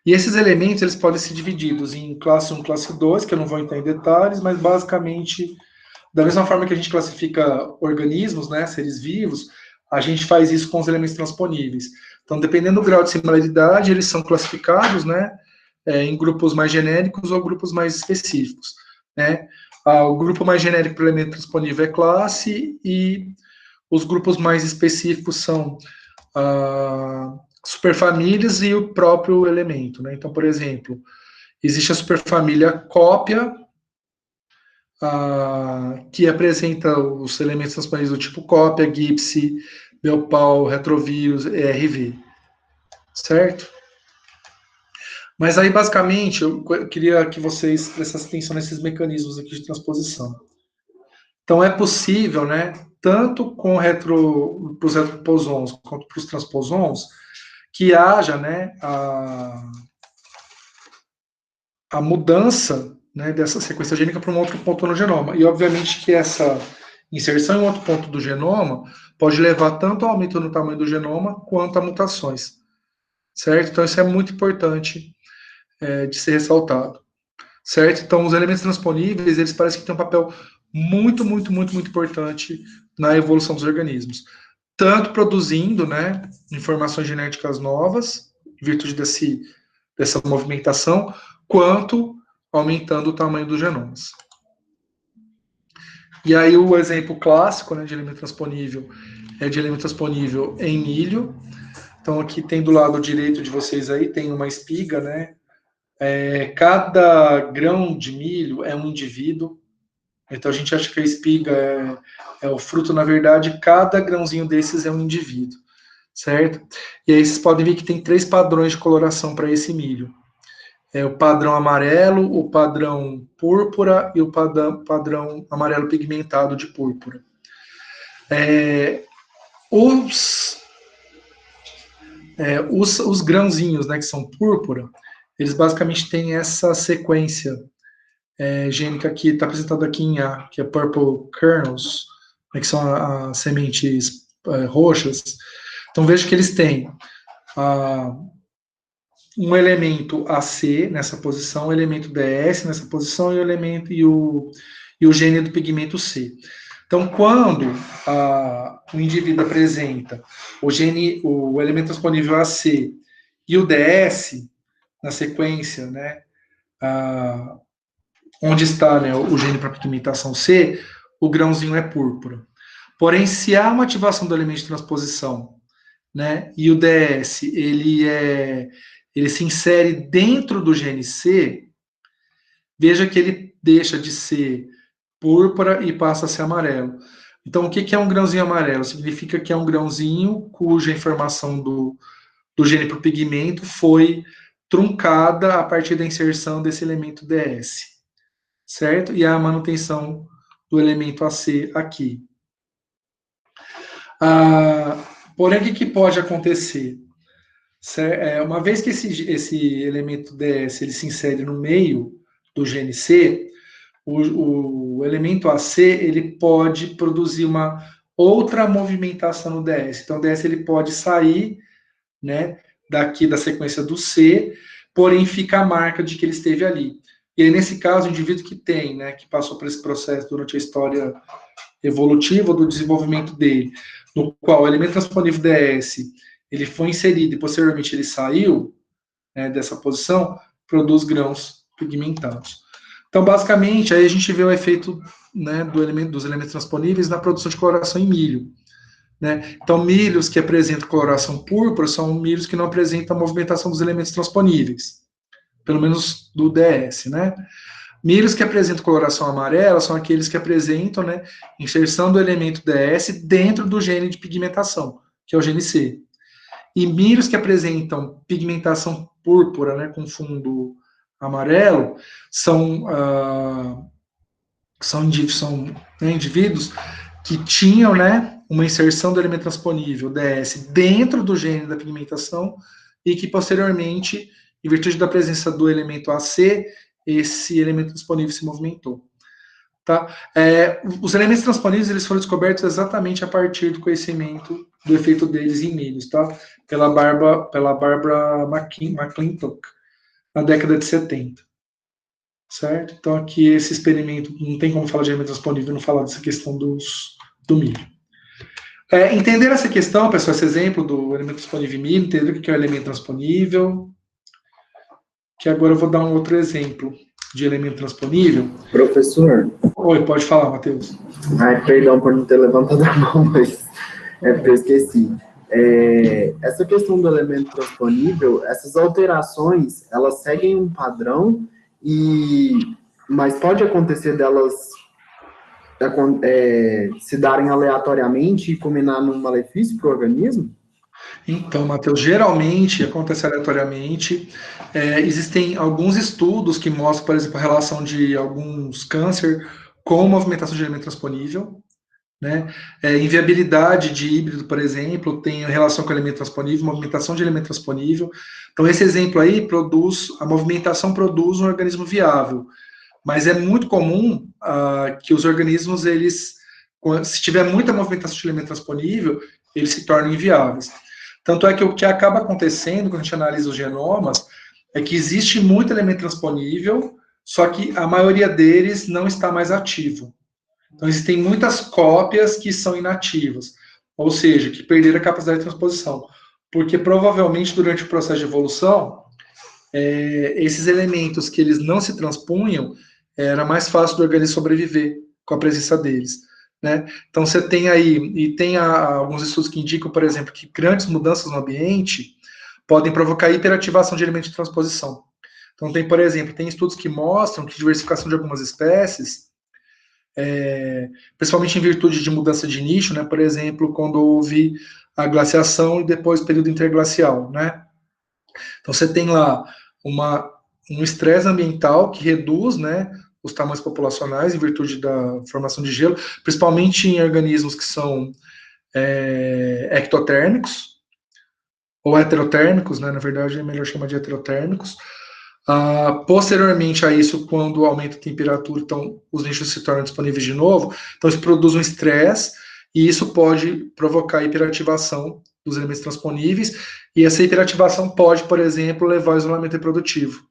E esses elementos, eles podem ser divididos em classe 1 e classe 2, que eu não vou entrar em detalhes, mas basicamente, da mesma forma que a gente classifica organismos, né, seres vivos, a gente faz isso com os elementos transponíveis. Então, dependendo do grau de similaridade, eles são classificados, né, em grupos mais genéricos ou grupos mais específicos, né? O grupo mais genérico para o elemento transponível é classe, e os grupos mais específicos são superfamílias e o próprio elemento, né? Então, por exemplo, existe a superfamília cópia, que apresenta os elementos transponíveis do tipo cópia, GIPSy, Bell-Pal, retrovírus, ERV, certo? Mas aí, basicamente, eu queria que vocês prestassem atenção nesses mecanismos aqui de transposição. Então, é possível, né, tanto para os retroposons quanto para os transposons, que haja, né, a mudança, né, dessa sequência gênica para um outro ponto no genoma. E, obviamente, que essa inserção em outro ponto do genoma pode levar tanto ao aumento no tamanho do genoma quanto a mutações, certo? Então, isso é muito importante de ser ressaltado, certo? Então, os elementos transponíveis, eles parecem que têm um papel muito, muito, muito, muito importante na evolução dos organismos. Tanto produzindo, né, informações genéticas novas, em virtude dessa movimentação, quanto aumentando o tamanho dos genomas. E aí o exemplo clássico, né, de elemento transponível é de elemento transponível em milho. Então aqui tem do lado direito de vocês aí, tem uma espiga, né? Cada grão de milho é um indivíduo. Então a gente acha que a espiga é o fruto, na verdade, cada grãozinho desses é um indivíduo, certo? E aí vocês podem ver que tem 3 padrões de coloração para esse milho. O padrão amarelo, o padrão púrpura e o padrão amarelo pigmentado de púrpura. Os grãozinhos, né, que são púrpura, eles basicamente têm essa sequência gênica que está apresentada aqui em A, que é purple kernels, né, que são as sementes roxas. Então veja que eles têm um elemento AC nessa posição, um elemento DS nessa posição e o gene do pigmento C. Então, quando o indivíduo apresenta o elemento transponível AC e o DS na sequência, né, onde está, né, o gene para pigmentação C, o grãozinho é púrpura. Porém, se há uma ativação do elemento de transposição, né, e o DS ele se insere dentro do gene C, veja que ele deixa de ser púrpura e passa a ser amarelo. Então, o que é um grãozinho amarelo? Significa que é um grãozinho cuja informação do gene para o pigmento foi truncada a partir da inserção desse elemento DS, certo? E a manutenção do elemento AC aqui. Porém, o que pode acontecer? Uma vez que esse elemento DS ele se insere no meio do gene C, o elemento AC ele pode produzir uma outra movimentação no DS. Então, o DS ele pode sair, né, daqui da sequência do C, porém fica a marca de que ele esteve ali. E aí, nesse caso, o indivíduo que tem, né, que passou por esse processo durante a história evolutiva do desenvolvimento dele, no qual o elemento transponível DS ele foi inserido e posteriormente ele saiu, né, dessa posição, produz grãos pigmentados. Então, basicamente, aí a gente vê o efeito, né, dos elementos transponíveis na produção de coloração em milho. Né? Então, milhos que apresentam coloração púrpura são milhos que não apresentam a movimentação dos elementos transponíveis, pelo menos do DS, né? Milhos que apresentam coloração amarela são aqueles que apresentam, né, inserção do elemento DS dentro do gene de pigmentação, que é o gene C. E milhos que apresentam pigmentação púrpura, né, com fundo amarelo, são indivíduos que tinham, né, uma inserção do elemento transponível DS dentro do gene da pigmentação e que posteriormente, em virtude da presença do elemento AC, esse elemento transponível se movimentou. Tá? Os elementos transponíveis eles foram descobertos exatamente a partir do conhecimento do efeito deles em milhos, tá? Pela Barbara McClintock, na década de 70. Certo? Então, aqui esse experimento, não tem como falar de elemento transponível e não falar dessa questão do milho. Entender essa questão, pessoal, esse exemplo do elemento transponível em milho, entender o que é o elemento transponível, que agora eu vou dar um outro exemplo de elemento transponível. Professor? Oi, pode falar, Matheus. Ai, perdão por não ter levantado a mão, mas porque eu esqueci. Essa questão do elemento transponível, essas alterações, elas seguem um padrão, mas pode acontecer delas se darem aleatoriamente e culminar num malefício para o organismo? Então, Matheus, geralmente acontece aleatoriamente. Existem alguns estudos que mostram, por exemplo, a relação de alguns câncer com movimentação de elemento transponível. Né? Inviabilidade de híbrido, por exemplo, tem relação com elemento transponível, movimentação de elemento transponível. Então, esse exemplo aí a movimentação produz um organismo viável. Mas é muito comum que os organismos, se tiver muita movimentação de elemento transponível, eles se tornam inviáveis. Tanto é que o que acaba acontecendo quando a gente analisa os genomas é que existe muito elemento transponível, só que a maioria deles não está mais ativo. Então, existem muitas cópias que são inativas, ou seja, que perderam a capacidade de transposição, porque provavelmente durante o processo de evolução, esses elementos que eles não se transpunham, era mais fácil do organismo sobreviver com a presença deles. Né? Então, você tem aí, e tem alguns estudos que indicam, por exemplo, que grandes mudanças no ambiente podem provocar hiperativação de elementos de transposição. Então, tem, por exemplo, tem estudos que mostram que diversificação de algumas espécies, principalmente em virtude de mudança de nicho, né? Por exemplo, quando houve a glaciação e depois o período interglacial, né? Então, você tem lá um estresse ambiental que reduz, né, os tamanhos populacionais em virtude da formação de gelo, principalmente em organismos que são ectotérmicos, ou heterotérmicos, né, na verdade é melhor chamar de heterotérmicos. Posteriormente a isso, quando aumenta a temperatura, então os nichos se tornam disponíveis de novo, então isso produz um estresse, e isso pode provocar hiperativação dos elementos transponíveis, e essa hiperativação pode, por exemplo, levar ao isolamento reprodutivo.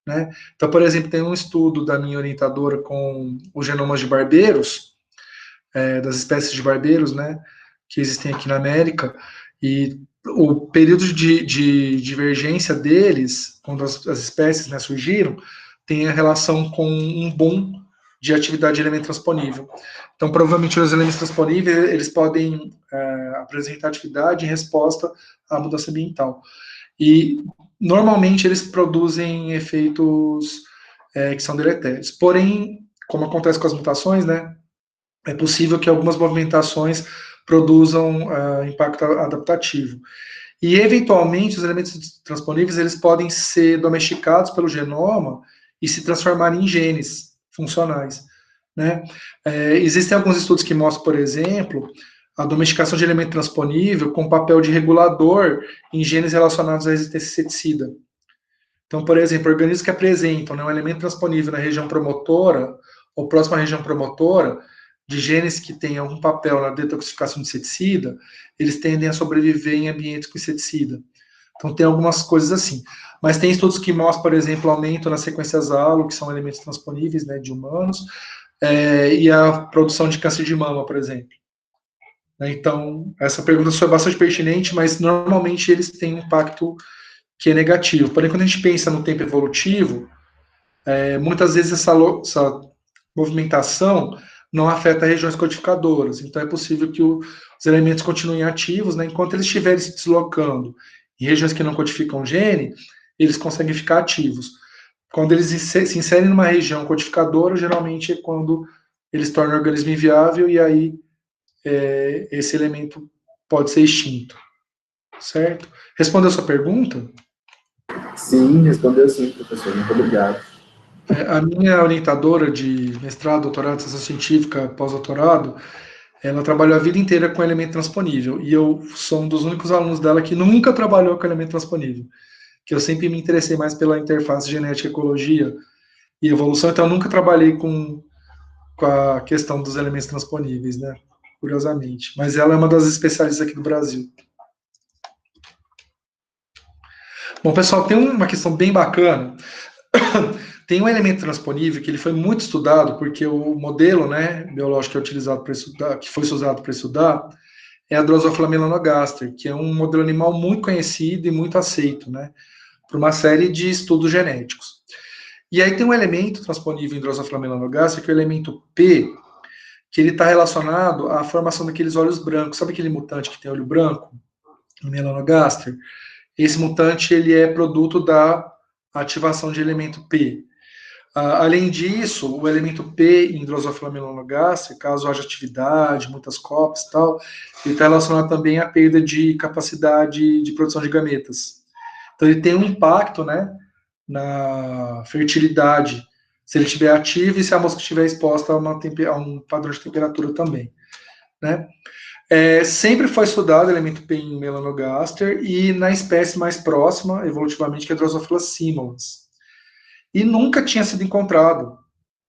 Né? Então, por exemplo, tem um estudo da minha orientadora com os genomas de barbeiros, das espécies de barbeiros, né, que existem aqui na América, e o período de divergência deles, quando as espécies, né, surgiram, tem a relação com um boom de atividade de elemento transponível. Então, provavelmente, os elementos transponíveis, eles podem apresentar atividade em resposta à mudança ambiental. E, normalmente, eles produzem efeitos que são deletérios. Porém, como acontece com as mutações, né, é possível que algumas movimentações produzam impacto adaptativo. E, eventualmente, os elementos transponíveis, eles podem ser domesticados pelo genoma e se transformarem em genes funcionais. Né? Existem alguns estudos que mostram, por exemplo, a domesticação de elemento transponível com papel de regulador em genes relacionados à resistência inseticida. Então, por exemplo, organismos que apresentam, né, um elemento transponível na região promotora ou próxima à região promotora, de genes que têm algum papel na detoxificação de inseticida, eles tendem a sobreviver em ambientes com inseticida. Então, tem algumas coisas assim. Mas tem estudos que mostram, por exemplo, aumento nas sequências ALO, que são elementos transponíveis, né, de humanos, e a produção de câncer de mama, por exemplo. Então, essa pergunta foi bastante pertinente, mas normalmente eles têm um impacto que é negativo. Porém, quando a gente pensa no tempo evolutivo, muitas vezes essa movimentação não afeta regiões codificadoras. Então, é possível que os elementos continuem ativos, né, enquanto eles estiverem se deslocando em regiões que não codificam gene, eles conseguem ficar ativos. Quando eles se inserem numa região codificadora, geralmente é quando eles tornam o organismo inviável e aí esse elemento pode ser extinto. Certo? Respondeu a sua pergunta? Sim, respondeu sim, professor. Muito obrigado. A minha orientadora de mestrado, doutorado, ciência científica, pós-doutorado, ela trabalhou a vida inteira com elemento transponível, e eu sou um dos únicos alunos dela que nunca trabalhou com elemento transponível, que eu sempre me interessei mais pela interface genética, ecologia e evolução, então eu nunca trabalhei com a questão dos elementos transponíveis, né, curiosamente. Mas ela é uma das especialistas aqui do Brasil. Bom, pessoal, tem uma questão bem bacana. Tem um elemento transponível que ele foi muito estudado, porque o modelo, né, biológico que é utilizado para estudar, que foi usado para estudar, é a Drosophila melanogaster, que é um modelo animal muito conhecido e muito aceito, né, por uma série de estudos genéticos. E aí tem um elemento transponível em Drosophila melanogaster, que é o elemento P, que ele está relacionado à formação daqueles olhos brancos. Sabe aquele mutante que tem olho branco, o melanogaster? Esse mutante ele é produto da ativação de elemento P. Além disso, o elemento P em Drosophila melanogaster, caso haja atividade, muitas cópias e tal, ele está relacionado também à perda de capacidade de produção de gametas. Então, ele tem um impacto, né, na fertilidade, se ele estiver ativo e se a mosca estiver exposta a um padrão de temperatura também. Né? Sempre foi estudado o elemento P em melanogaster e na espécie mais próxima, evolutivamente, que é a Drosophila simulans. E nunca tinha sido encontrado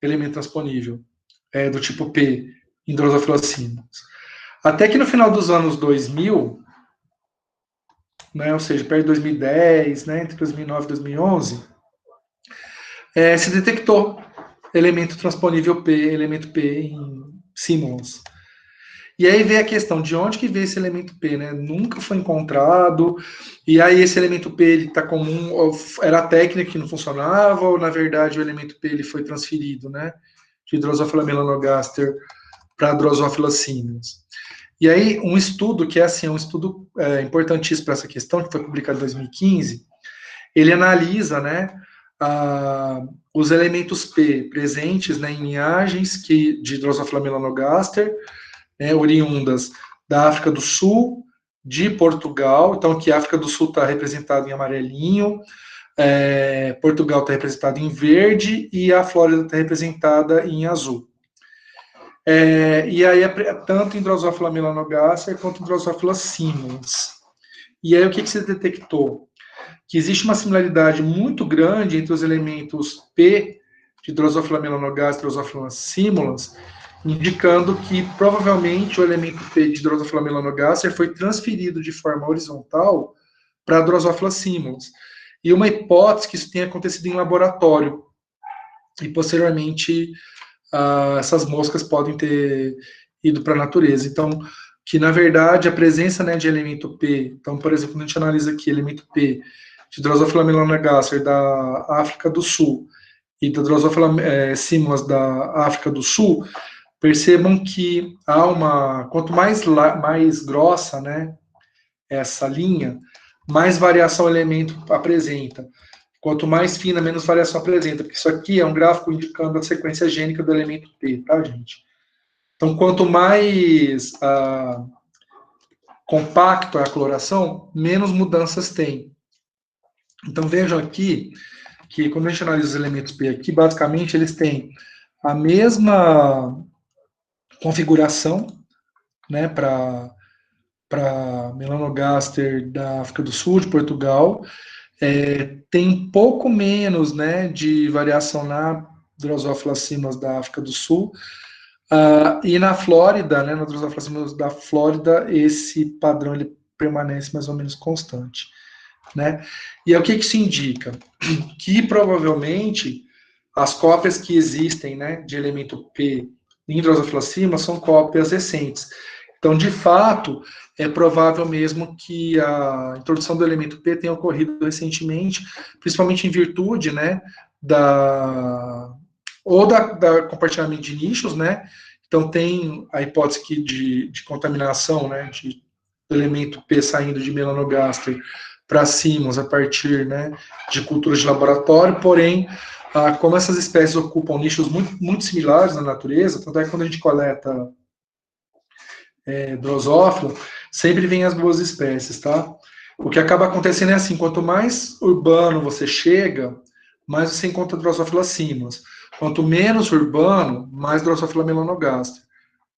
elemento transponível do tipo P em Drosophila simulans. Até que no final dos anos 2000, né, ou seja, perto de 2010, né, entre 2009 e 2011, se detectou elemento transponível P, elemento P em Simmons. E aí vem a questão de onde que veio esse elemento P, né? Nunca foi encontrado, e aí esse elemento P, ele tá comum, era a técnica que não funcionava, ou na verdade o elemento P, ele foi transferido, né? De Drosophila melanogaster para Drosophila Simmons. E aí, um estudo que é assim, um estudo importantíssimo para essa questão, que foi publicado em 2015, ele analisa, né, os elementos P presentes, né, em linhagens de Drosophila melanogaster, né, oriundas da África do Sul, de Portugal. Então, aqui a África do Sul está representada em amarelinho, Portugal está representado em verde e a Flórida está representada em azul. E aí, tanto em Drosophila melanogaster quanto em Drosophila Simmons. E aí, o que se detectou? Que existe uma similaridade muito grande entre os elementos P de Drosophila melanogaster e Drosophila Simmons, indicando que provavelmente o elemento P de Drosophila melanogaster foi transferido de forma horizontal para a Drosophila Simmons. E uma hipótese que isso tenha acontecido em laboratório. E posteriormente essas moscas podem ter ido para a natureza. Então, que na verdade a presença, né, de elemento P, então, por exemplo, quando a gente analisa aqui elemento P de Drosophila melanogaster da África do Sul e da Drosophila Simmons da África do Sul, percebam que há quanto mais grossa, né, essa linha, mais variação o elemento apresenta. Quanto mais fina, menos variação apresenta, porque isso aqui é um gráfico indicando a sequência gênica do elemento P, tá, gente? Então, quanto mais compacto é a coloração, menos mudanças tem. Então, vejam aqui que quando a gente analisa os elementos P aqui, basicamente eles têm a mesma configuração, né, para melanogaster da África do Sul, de Portugal. Tem um pouco menos, né, de variação na Drosophila Simmons da África do Sul, e na Flórida, né, na Drosophila Simmons da Flórida, esse padrão ele permanece mais ou menos constante, né? E aí, o que isso indica? Que provavelmente as cópias que existem, né, de elemento P em Drosophila Simmons são cópias recentes. Então, de fato, é provável mesmo que a introdução do elemento P tenha ocorrido recentemente, principalmente em virtude, né, da compartilhamento de nichos, né? Então, tem a hipótese aqui de contaminação, né, do elemento P saindo de melanogaster para Simmons a partir, né, de culturas de laboratório, porém, como essas espécies ocupam nichos muito, muito similares na natureza, tanto é que quando a gente coleta drosófila, sempre vem as duas espécies, tá? O que acaba acontecendo é assim, quanto mais urbano você chega, mais você encontra Drosophila Simmons. Quanto menos urbano, mais Drosophila melanogaster,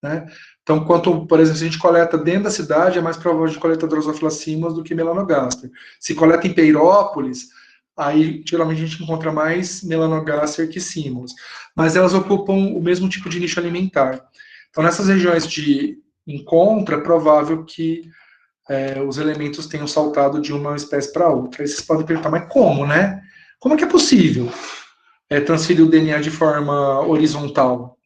né? Então, por exemplo, se a gente coleta dentro da cidade, é mais provável de coletar Drosophila Simmons do que melanogaster. Se coleta em Peirópolis, aí geralmente a gente encontra mais melanogaster que Simmons. Mas elas ocupam o mesmo tipo de nicho alimentar. Então, nessas regiões de encontro, é provável que os elementos tenham saltado de uma espécie para outra. Aí vocês podem perguntar, mas como, né? Como é que é possível transferir o DNA de forma horizontal?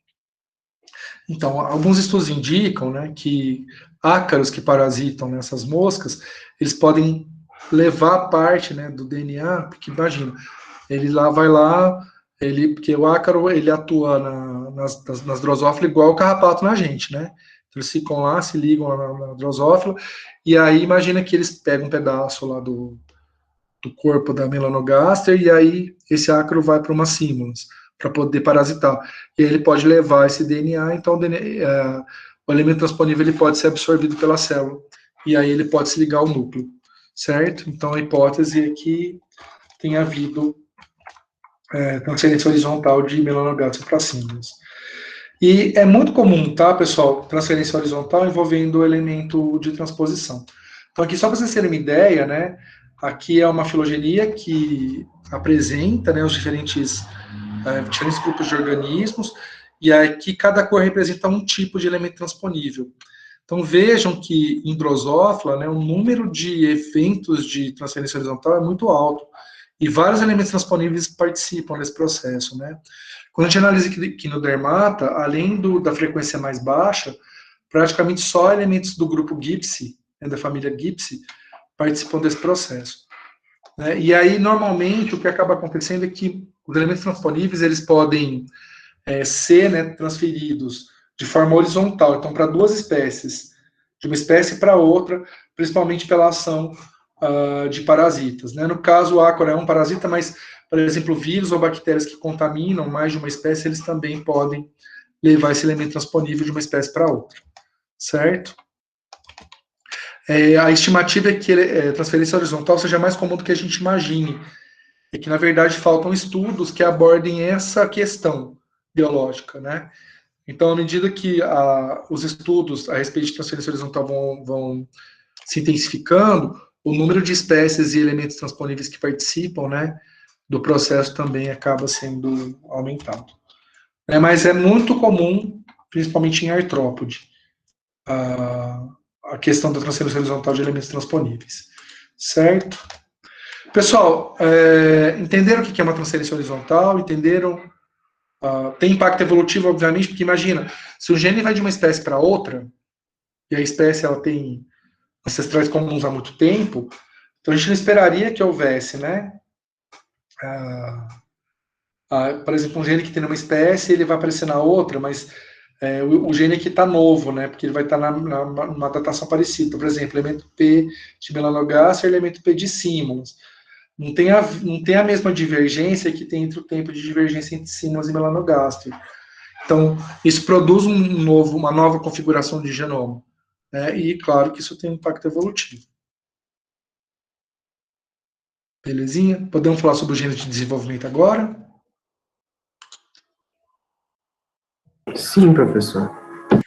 Então, alguns estudos indicam, né, que ácaros que parasitam nessas moscas, eles podem levar parte, né, do DNA, porque imagina, porque o ácaro, ele atua nas drosófilas igual o carrapato na gente, né? Então, eles ficam lá, se ligam lá na drosófila, e aí imagina que eles pegam um pedaço lá do corpo da melanogaster, e aí esse ácaro vai para uma Simmons, para poder parasitar. E aí ele pode levar esse DNA, então o elemento transponível ele pode ser absorvido pela célula, e aí ele pode se ligar ao núcleo, certo? Então a hipótese é que tenha havido transferência horizontal de melanogaster para Simmons. E é muito comum, tá, pessoal, transferência horizontal envolvendo o elemento de transposição. Então aqui, só para vocês terem uma ideia, né, aqui é uma filogenia que apresenta, né, os diferentes grupos de organismos, e aqui cada cor representa um tipo de elemento transponível. Então vejam que em drosófila, né, o número de eventos de transferência horizontal é muito alto, e vários elementos transponíveis participam desse processo, né. Quando a gente analisa equinodermata, além da frequência mais baixa, praticamente só elementos do grupo Gipsy, né, da família Gipsy, participam desse processo. Né? E aí, normalmente, o que acaba acontecendo é que os elementos transponíveis, eles podem ser, né, transferidos de forma horizontal, então, para duas espécies, de uma espécie para outra, principalmente pela ação de parasitas. Né? No caso, o ácora é um parasita, mas, por exemplo, vírus ou bactérias que contaminam mais de uma espécie, eles também podem levar esse elemento transponível de uma espécie para outra. Certo? A estimativa é que a transferência horizontal seja mais comum do que a gente imagine, e que, na verdade, faltam estudos que abordem essa questão biológica, né? Então, à medida que os estudos a respeito de transferência horizontal vão se intensificando, o número de espécies e elementos transponíveis que participam, né, do processo também acaba sendo aumentado. Mas é muito comum, principalmente em artrópode, a questão da transferência horizontal de elementos transponíveis. Certo? Pessoal, entenderam o que é uma transferência horizontal? Entenderam? Tem impacto evolutivo, obviamente, porque imagina, se o gene vai de uma espécie para outra, e a espécie ela tem ancestrais comuns há muito tempo, então a gente não esperaria que houvesse, né? Por exemplo, um gene que tem numa espécie, ele vai aparecer na outra, mas o gene aqui está novo, né? Porque ele vai estar numa datação parecida. Por exemplo, elemento P de melanogaster e elemento P de Simmons. Não tem a mesma divergência que tem entre o tempo de divergência entre Simmons e melanogaster. Então, isso produz uma nova configuração de genoma. Né? E, claro, que isso tem um impacto evolutivo. Belezinha? Podemos falar sobre o gênero de desenvolvimento agora? Sim, professor.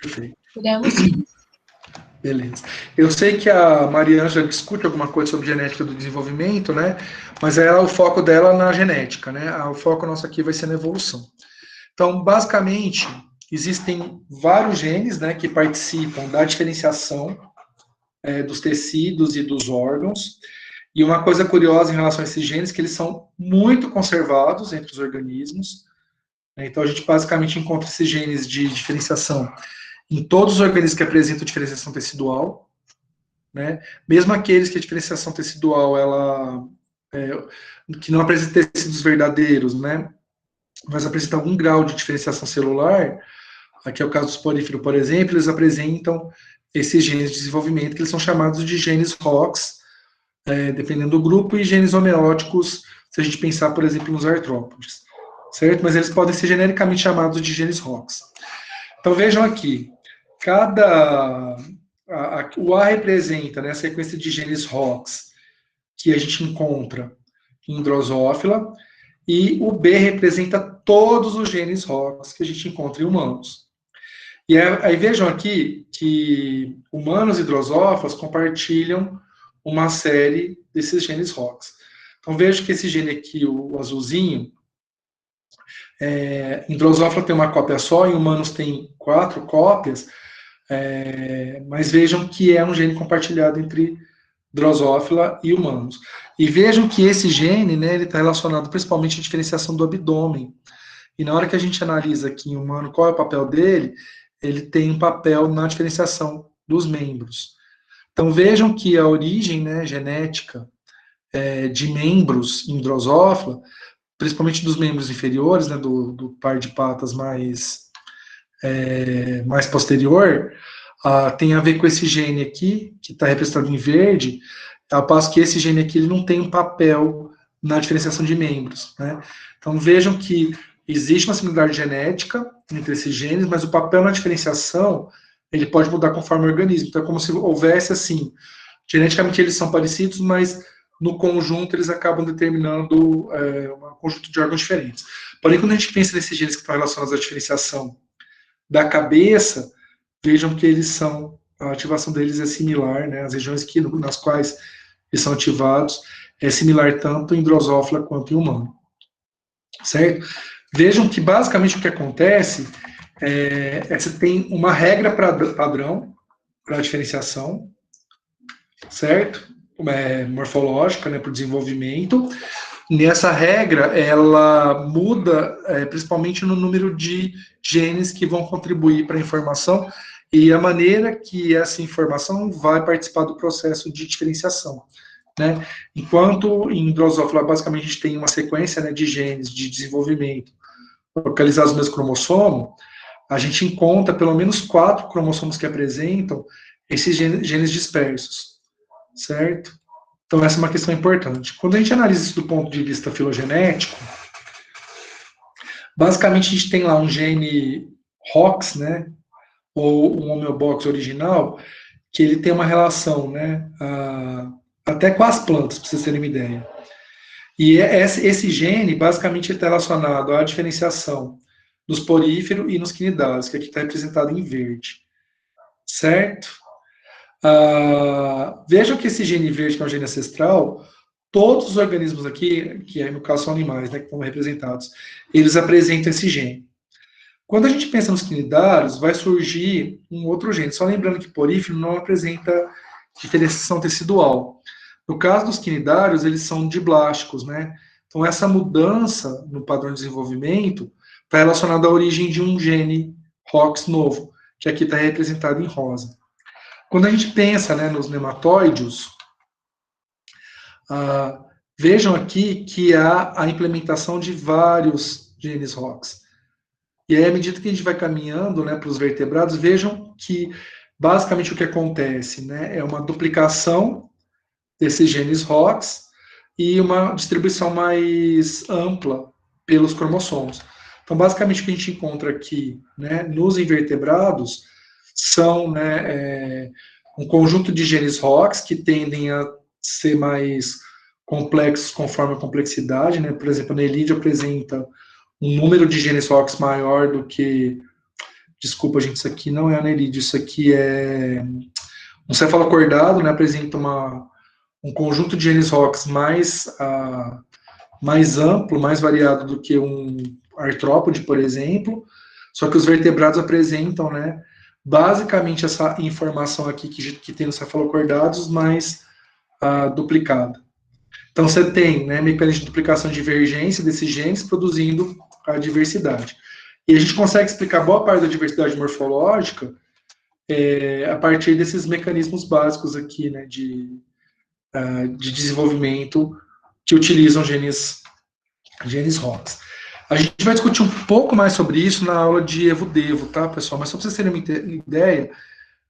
Perfeito. Podemos sim. Beleza. Eu sei que a Mariângela discute alguma coisa sobre genética do desenvolvimento, né? Mas o foco dela na genética, né? O foco nosso aqui vai ser na evolução. Então, basicamente, existem vários genes, né, que participam da diferenciação dos tecidos e dos órgãos. E uma coisa curiosa em relação a esses genes é que eles são muito conservados entre os organismos. Né? Então, a gente basicamente encontra esses genes de diferenciação em todos os organismos que apresentam diferenciação tecidual, né? Mesmo aqueles que a diferenciação tecidual que não apresentam tecidos verdadeiros, né? Mas apresentam algum grau de diferenciação celular, aqui é o caso dos poríferos, por exemplo, eles apresentam esses genes de desenvolvimento que eles são chamados de genes ROX, dependendo do grupo, e genes homeóticos, se a gente pensar, por exemplo, nos artrópodes, certo? Mas eles podem ser genericamente chamados de genes ROX. Então vejam aqui, o A representa, né, a sequência de genes ROX que a gente encontra em Drosophila, e o B representa todos os genes ROX que a gente encontra em humanos. E aí vejam aqui que humanos e drosófilas compartilham uma série desses genes ROX. Então vejam que esse gene aqui, o azulzinho, em Drosophila tem uma cópia só, em humanos tem 4 cópias, mas vejam que é um gene compartilhado entre Drosophila e humanos. E vejam que esse gene, né, ele está relacionado principalmente à diferenciação do abdômen. E na hora que a gente analisa aqui em humano qual é o papel dele, ele tem um papel na diferenciação dos membros. Então vejam que a origem, né, genética de membros em Drosophila, principalmente dos membros inferiores, né, do par de patas mais posterior, tem a ver com esse gene aqui, que está representado em verde, ao passo que esse gene aqui ele não tem um papel na diferenciação de membros. Né? Então vejam que existe uma similaridade genética entre esses genes, mas o papel na diferenciação ele pode mudar conforme o organismo. Então é como se houvesse assim, geneticamente eles são parecidos, mas no conjunto eles acabam determinando um conjunto de órgãos diferentes. Porém, quando a gente pensa nesses genes que estão relacionados à diferenciação da cabeça, vejam que a ativação deles é similar, né? As regiões nas quais eles são ativados é similar tanto em Drosophila quanto em humano. Certo? Vejam que basicamente o que acontece é que você tem uma regra padrão para a diferenciação, certo? Morfológica, né, para o desenvolvimento, Nessa regra, ela muda principalmente no número de genes que vão contribuir para a informação e a maneira que essa informação vai participar do processo de diferenciação, né? Enquanto em Drosophila, basicamente, a gente tem uma sequência, né, de genes de desenvolvimento localizados no mesmo cromossomo, a gente encontra pelo menos 4 cromossomos que apresentam esses genes dispersos, certo? Então, essa é uma questão importante. Quando a gente analisa isso do ponto de vista filogenético, basicamente a gente tem lá um gene ROX, né, ou um homeobox original, que ele tem uma relação, né, até com as plantas, para vocês terem uma ideia. E esse gene, basicamente, está relacionado à diferenciação nos porífero e nos quinidários, que aqui está representado em verde, certo? Vejam que esse gene verde, que é um gene ancestral, todos os organismos aqui, que no caso são animais, né, que estão representados, eles apresentam esse gene. Quando a gente pensa nos quinidários, vai surgir um outro gene. Só lembrando que porífero não apresenta diferenciação tecidual. No caso dos quinidários, eles são diblásticos, né? Então, essa mudança no padrão de desenvolvimento está relacionada à origem de um gene ROX novo, que aqui está representado em rosa. Quando a gente pensa, né, nos nematóides, vejam aqui que há a implementação de vários genes ROX. E aí, à medida que a gente vai caminhando, né, para os vertebrados, vejam que, basicamente, o que acontece, né, é uma duplicação desses genes ROX e uma distribuição mais ampla pelos cromossomos. Então, basicamente, o que a gente encontra aqui, né, nos invertebrados são, né, um conjunto de genes ROX que tendem a ser mais complexos conforme a complexidade, né? Por exemplo, a Anelídeo apresenta um número de genes ROX maior do que... Desculpa, gente, isso aqui não é Anelídeo, isso aqui é um cefalocordado, né? Apresenta um conjunto de genes ROX mais amplo, mais variado do que um artrópode, por exemplo, só que os vertebrados apresentam, né, basicamente essa informação aqui que tem nos cefalocordados, mais duplicada. Então, você tem, né, mecanismo de duplicação de divergência desses genes produzindo a diversidade. E a gente consegue explicar boa parte da diversidade morfológica a partir desses mecanismos básicos aqui, né, de desenvolvimento que utilizam genes ROX. A gente vai discutir um pouco mais sobre isso na aula de Evo-Devo, tá, pessoal? Mas só para vocês terem uma ideia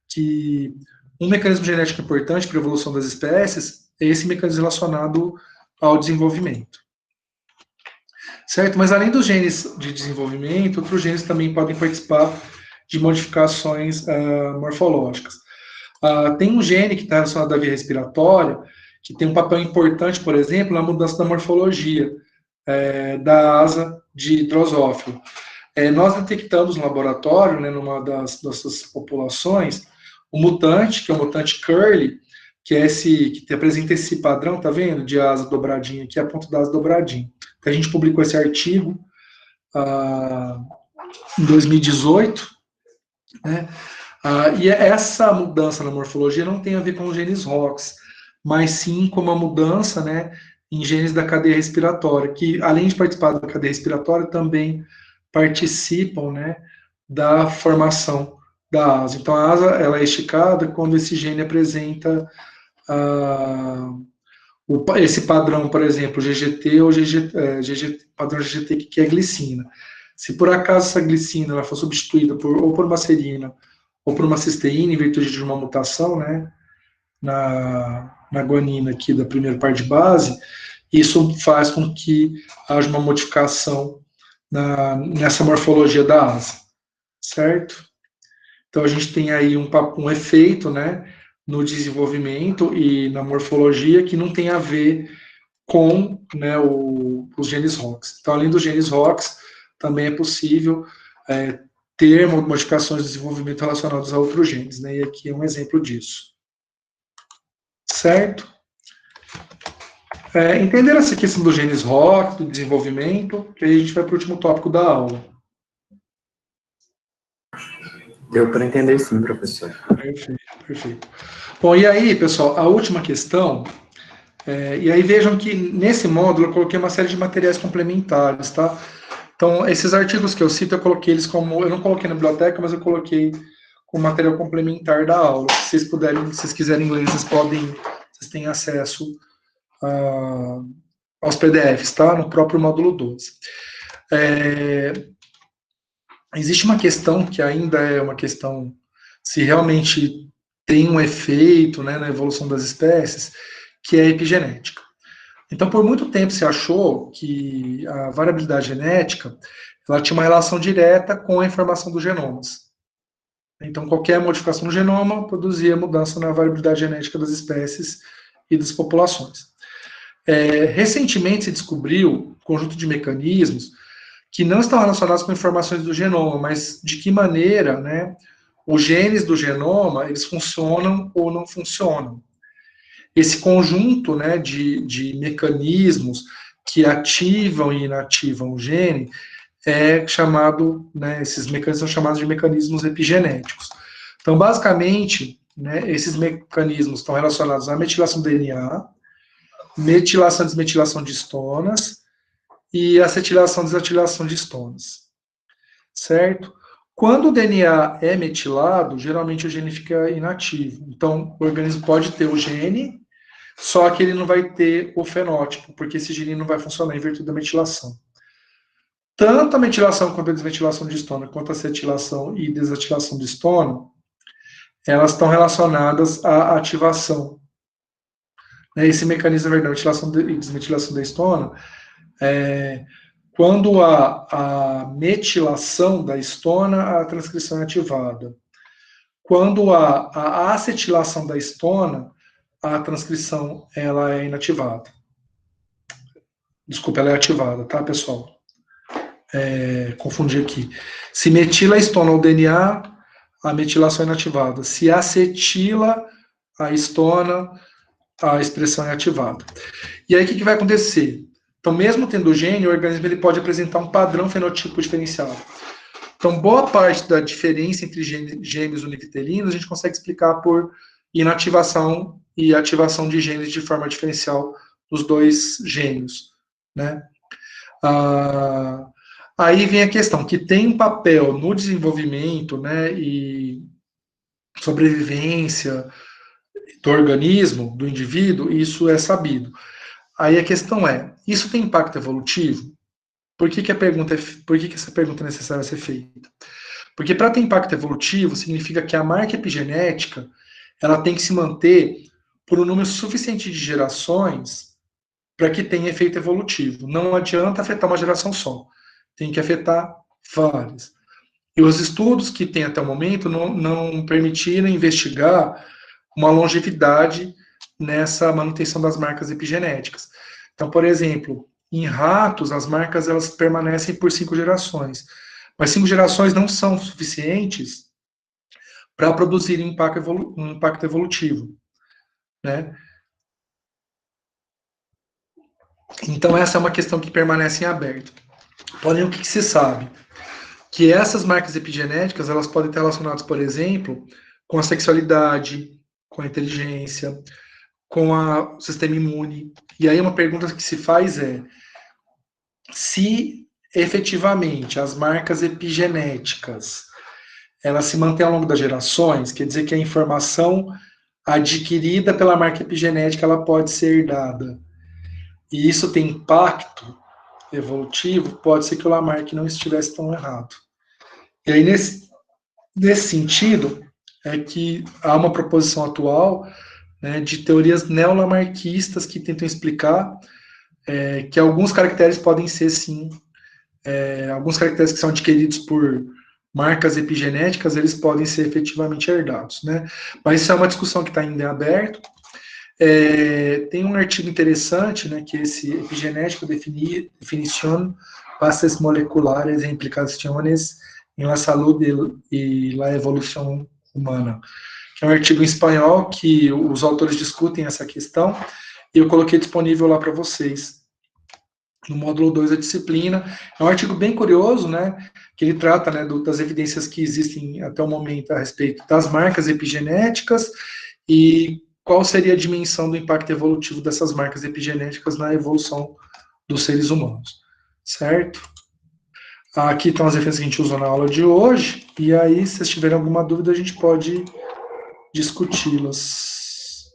que um mecanismo genético importante para a evolução das espécies é esse mecanismo relacionado ao desenvolvimento. Certo? Mas além dos genes de desenvolvimento, outros genes também podem participar de modificações morfológicas. Tem um gene que está relacionado à via respiratória, que tem um papel importante, por exemplo, na mudança da morfologia da asa de Drosophila. Nós detectamos no laboratório, né, numa das nossas populações, o mutante, que é o mutante Curly, que é esse que apresenta esse padrão, tá vendo? De asa dobradinha, aqui é a ponta da asa dobradinha. A gente publicou esse artigo em 2018, né? E essa mudança na morfologia não tem a ver com os genes ROX, mas sim com uma mudança, né, em genes da cadeia respiratória, que além de participar da cadeia respiratória, também participam, né, da formação da asa. Então, a asa ela é esticada quando esse gene apresenta esse padrão, por exemplo, GGT ou padrão GGT, que é glicina. Se por acaso essa glicina ela for substituída ou por uma serina ou por uma cisteína, em virtude de uma mutação, né, na guanina aqui da primeira parte de base, isso faz com que haja uma modificação nessa morfologia da asa, certo? Então a gente tem aí um efeito, né, no desenvolvimento e na morfologia que não tem a ver com, né, os genes ROX. Então, além dos genes ROX, também é possível ter modificações de desenvolvimento relacionadas a outros genes, né, e aqui é um exemplo disso. Certo? Entender essa questão dos genes ROX, do desenvolvimento, que aí a gente vai para o último tópico da aula. Deu para entender sim, professor. Perfeito, perfeito. Bom, e aí, pessoal, a última questão E aí vejam que nesse módulo eu coloquei uma série de materiais complementares, tá? Então, esses artigos que eu cito, eu coloquei eles como, eu não coloquei na biblioteca, mas eu coloquei como material complementar da aula. Se vocês puderem, se vocês quiserem ler, vocês têm acesso aos PDFs, tá? No próprio módulo 12. Existe uma questão que ainda é uma questão se realmente tem um efeito, né, na evolução das espécies, que é a epigenética. Então, por muito tempo se achou que a variabilidade genética ela tinha uma relação direta com a informação dos genomas. Então, qualquer modificação no genoma produzia mudança na variabilidade genética das espécies e das populações. Recentemente se descobriu um conjunto de mecanismos que não estão relacionados com informações do genoma, mas de que maneira, né, os genes do genoma, eles funcionam ou não funcionam. Esse conjunto, né, de mecanismos que ativam e inativam o gene é chamado, né, esses mecanismos são chamados de mecanismos epigenéticos. Então, basicamente, né, esses mecanismos estão relacionados à metilação do DNA, metilação e desmetilação de histonas e acetilação e desatilação de histonas. Certo? Quando o DNA é metilado, geralmente o gene fica inativo. Então, o organismo pode ter o gene, só que ele não vai ter o fenótipo, porque esse gene não vai funcionar em virtude da metilação. Tanto a metilação quanto a desmetilação de histona, quanto a acetilação e desatilação de histona, elas estão relacionadas à ativação. Esse mecanismo, na verdade, metilação e desmetilação da histona, quando a metilação da histona, a transcrição é ativada. Quando a acetilação da histona, a transcrição ela é inativada. Desculpa, ela é ativada, tá, pessoal? Confundi aqui. Se metila a histona ou DNA, a metilação é inativada. Se acetila a histona, a expressão é ativada. E aí, o que vai acontecer? Então, mesmo tendo gene, o organismo ele pode apresentar um padrão fenotípico diferenciado. Então, boa parte da diferença entre gêmeos univitelinos a gente consegue explicar por inativação e ativação de genes de forma diferencial dos dois gêmeos, né? Aí vem a questão, que tem um papel no desenvolvimento, né, e sobrevivência do organismo, do indivíduo, isso é sabido. Aí a questão é, isso tem impacto evolutivo? Por que essa pergunta é necessária ser feita? Porque para ter impacto evolutivo, significa que a marca epigenética ela tem que se manter por um número suficiente de gerações para que tenha efeito evolutivo. Não adianta afetar uma geração só, tem que afetar várias. E os estudos que tem até o momento não permitiram investigar uma longevidade nessa manutenção das marcas epigenéticas. Então, por exemplo, em ratos, as marcas elas permanecem por 5 gerações, mas 5 gerações não são suficientes para produzir um impacto evolutivo, né? Então, essa é uma questão que permanece em aberto. Porém, o que se sabe? Que essas marcas epigenéticas, elas podem estar relacionadas, por exemplo, com a sexualidade, com a inteligência, com o sistema imune. E aí uma pergunta que se faz é, se efetivamente as marcas epigenéticas, elas se mantêm ao longo das gerações, quer dizer que a informação adquirida pela marca epigenética, ela pode ser herdada. E isso tem impacto evolutivo, pode ser que o Lamarck não estivesse tão errado. E aí, nesse sentido, é que há uma proposição atual, né, de teorias neolamarquistas que tentam explicar que alguns caracteres podem ser, sim, alguns caracteres que são adquiridos por marcas epigenéticas, eles podem ser efetivamente herdados, né? Mas isso é uma discussão que está ainda em aberto. Tem um artigo interessante, né, que esse epigenético definición bases moleculares e implicaciones em la salud e la evolução humana, que é um artigo em espanhol que os autores discutem essa questão, e eu coloquei disponível lá para vocês, no módulo 2 da disciplina. É um artigo bem curioso, né, que ele trata, né, das evidências que existem até o momento a respeito das marcas epigenéticas e qual seria a dimensão do impacto evolutivo dessas marcas epigenéticas na evolução dos seres humanos, certo? Aqui estão as referências que a gente usou na aula de hoje, e aí, se vocês tiverem alguma dúvida, a gente pode discuti-las.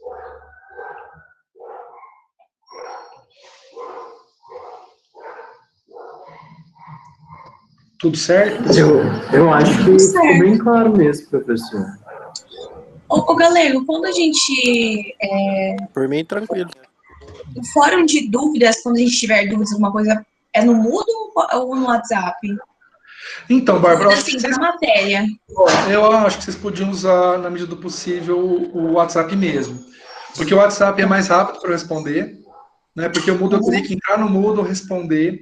Tudo certo? Eu acho que ficou bem claro mesmo, professor. Ô Galego, quando a gente... Por mim, tranquilo. O fórum de dúvidas, quando a gente tiver dúvidas alguma coisa, é no Moodle ou no WhatsApp? Então, Bárbara, Assim, da matéria. eu acho que vocês podiam usar, na medida do possível, o WhatsApp mesmo. Porque o WhatsApp é mais rápido para responder, né? Porque o Moodle eu teria que entrar no Moodle, responder.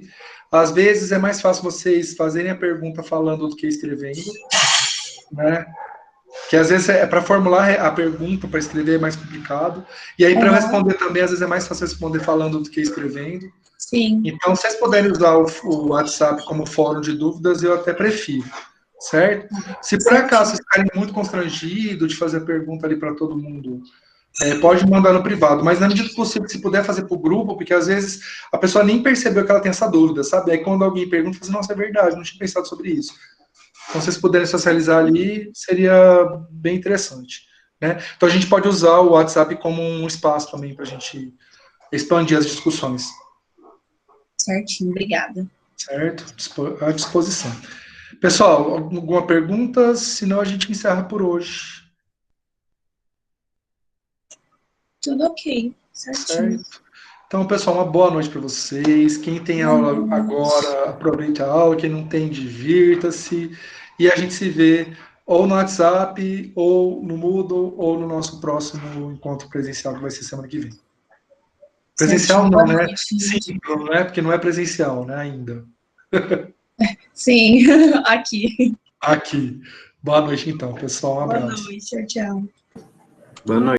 Às vezes é mais fácil vocês fazerem a pergunta falando do que escrevendo, né? Que às vezes é para formular a pergunta, para escrever é mais complicado. E aí, para eu responder também, às vezes é mais fácil responder falando do que escrevendo. Sim. Então, se vocês puderem usar o WhatsApp como fórum de dúvidas, eu até prefiro, certo? Se por acaso vocês ficarem muito constrangidos de fazer a pergunta ali para todo mundo, pode mandar no privado, mas na medida do possível, se puder fazer para o grupo, porque às vezes a pessoa nem percebeu que ela tem essa dúvida, sabe? Aí quando alguém pergunta, fala assim, nossa, é verdade, não tinha pensado sobre isso. Então, se vocês puderem socializar ali, seria bem interessante, né? Então, a gente pode usar o WhatsApp como um espaço também para a gente expandir as discussões. Certinho, obrigada. Certo? À disposição. Pessoal, alguma pergunta? Senão a gente encerra por hoje. Tudo ok, certinho. Certo? Então, pessoal, uma boa noite para vocês. Quem tem aula agora, aproveite a aula. Quem não tem, divirta-se. E a gente se vê ou no WhatsApp, ou no Moodle, ou no nosso próximo encontro presencial, que vai ser semana que vem. Presencial Certinho. não, Boa né? noite. Sim, não é, porque não é presencial, né, ainda. Sim, aqui. Aqui. Boa noite, então, pessoal. Um Boa abraço. noite, tchau, tchau. Boa noite.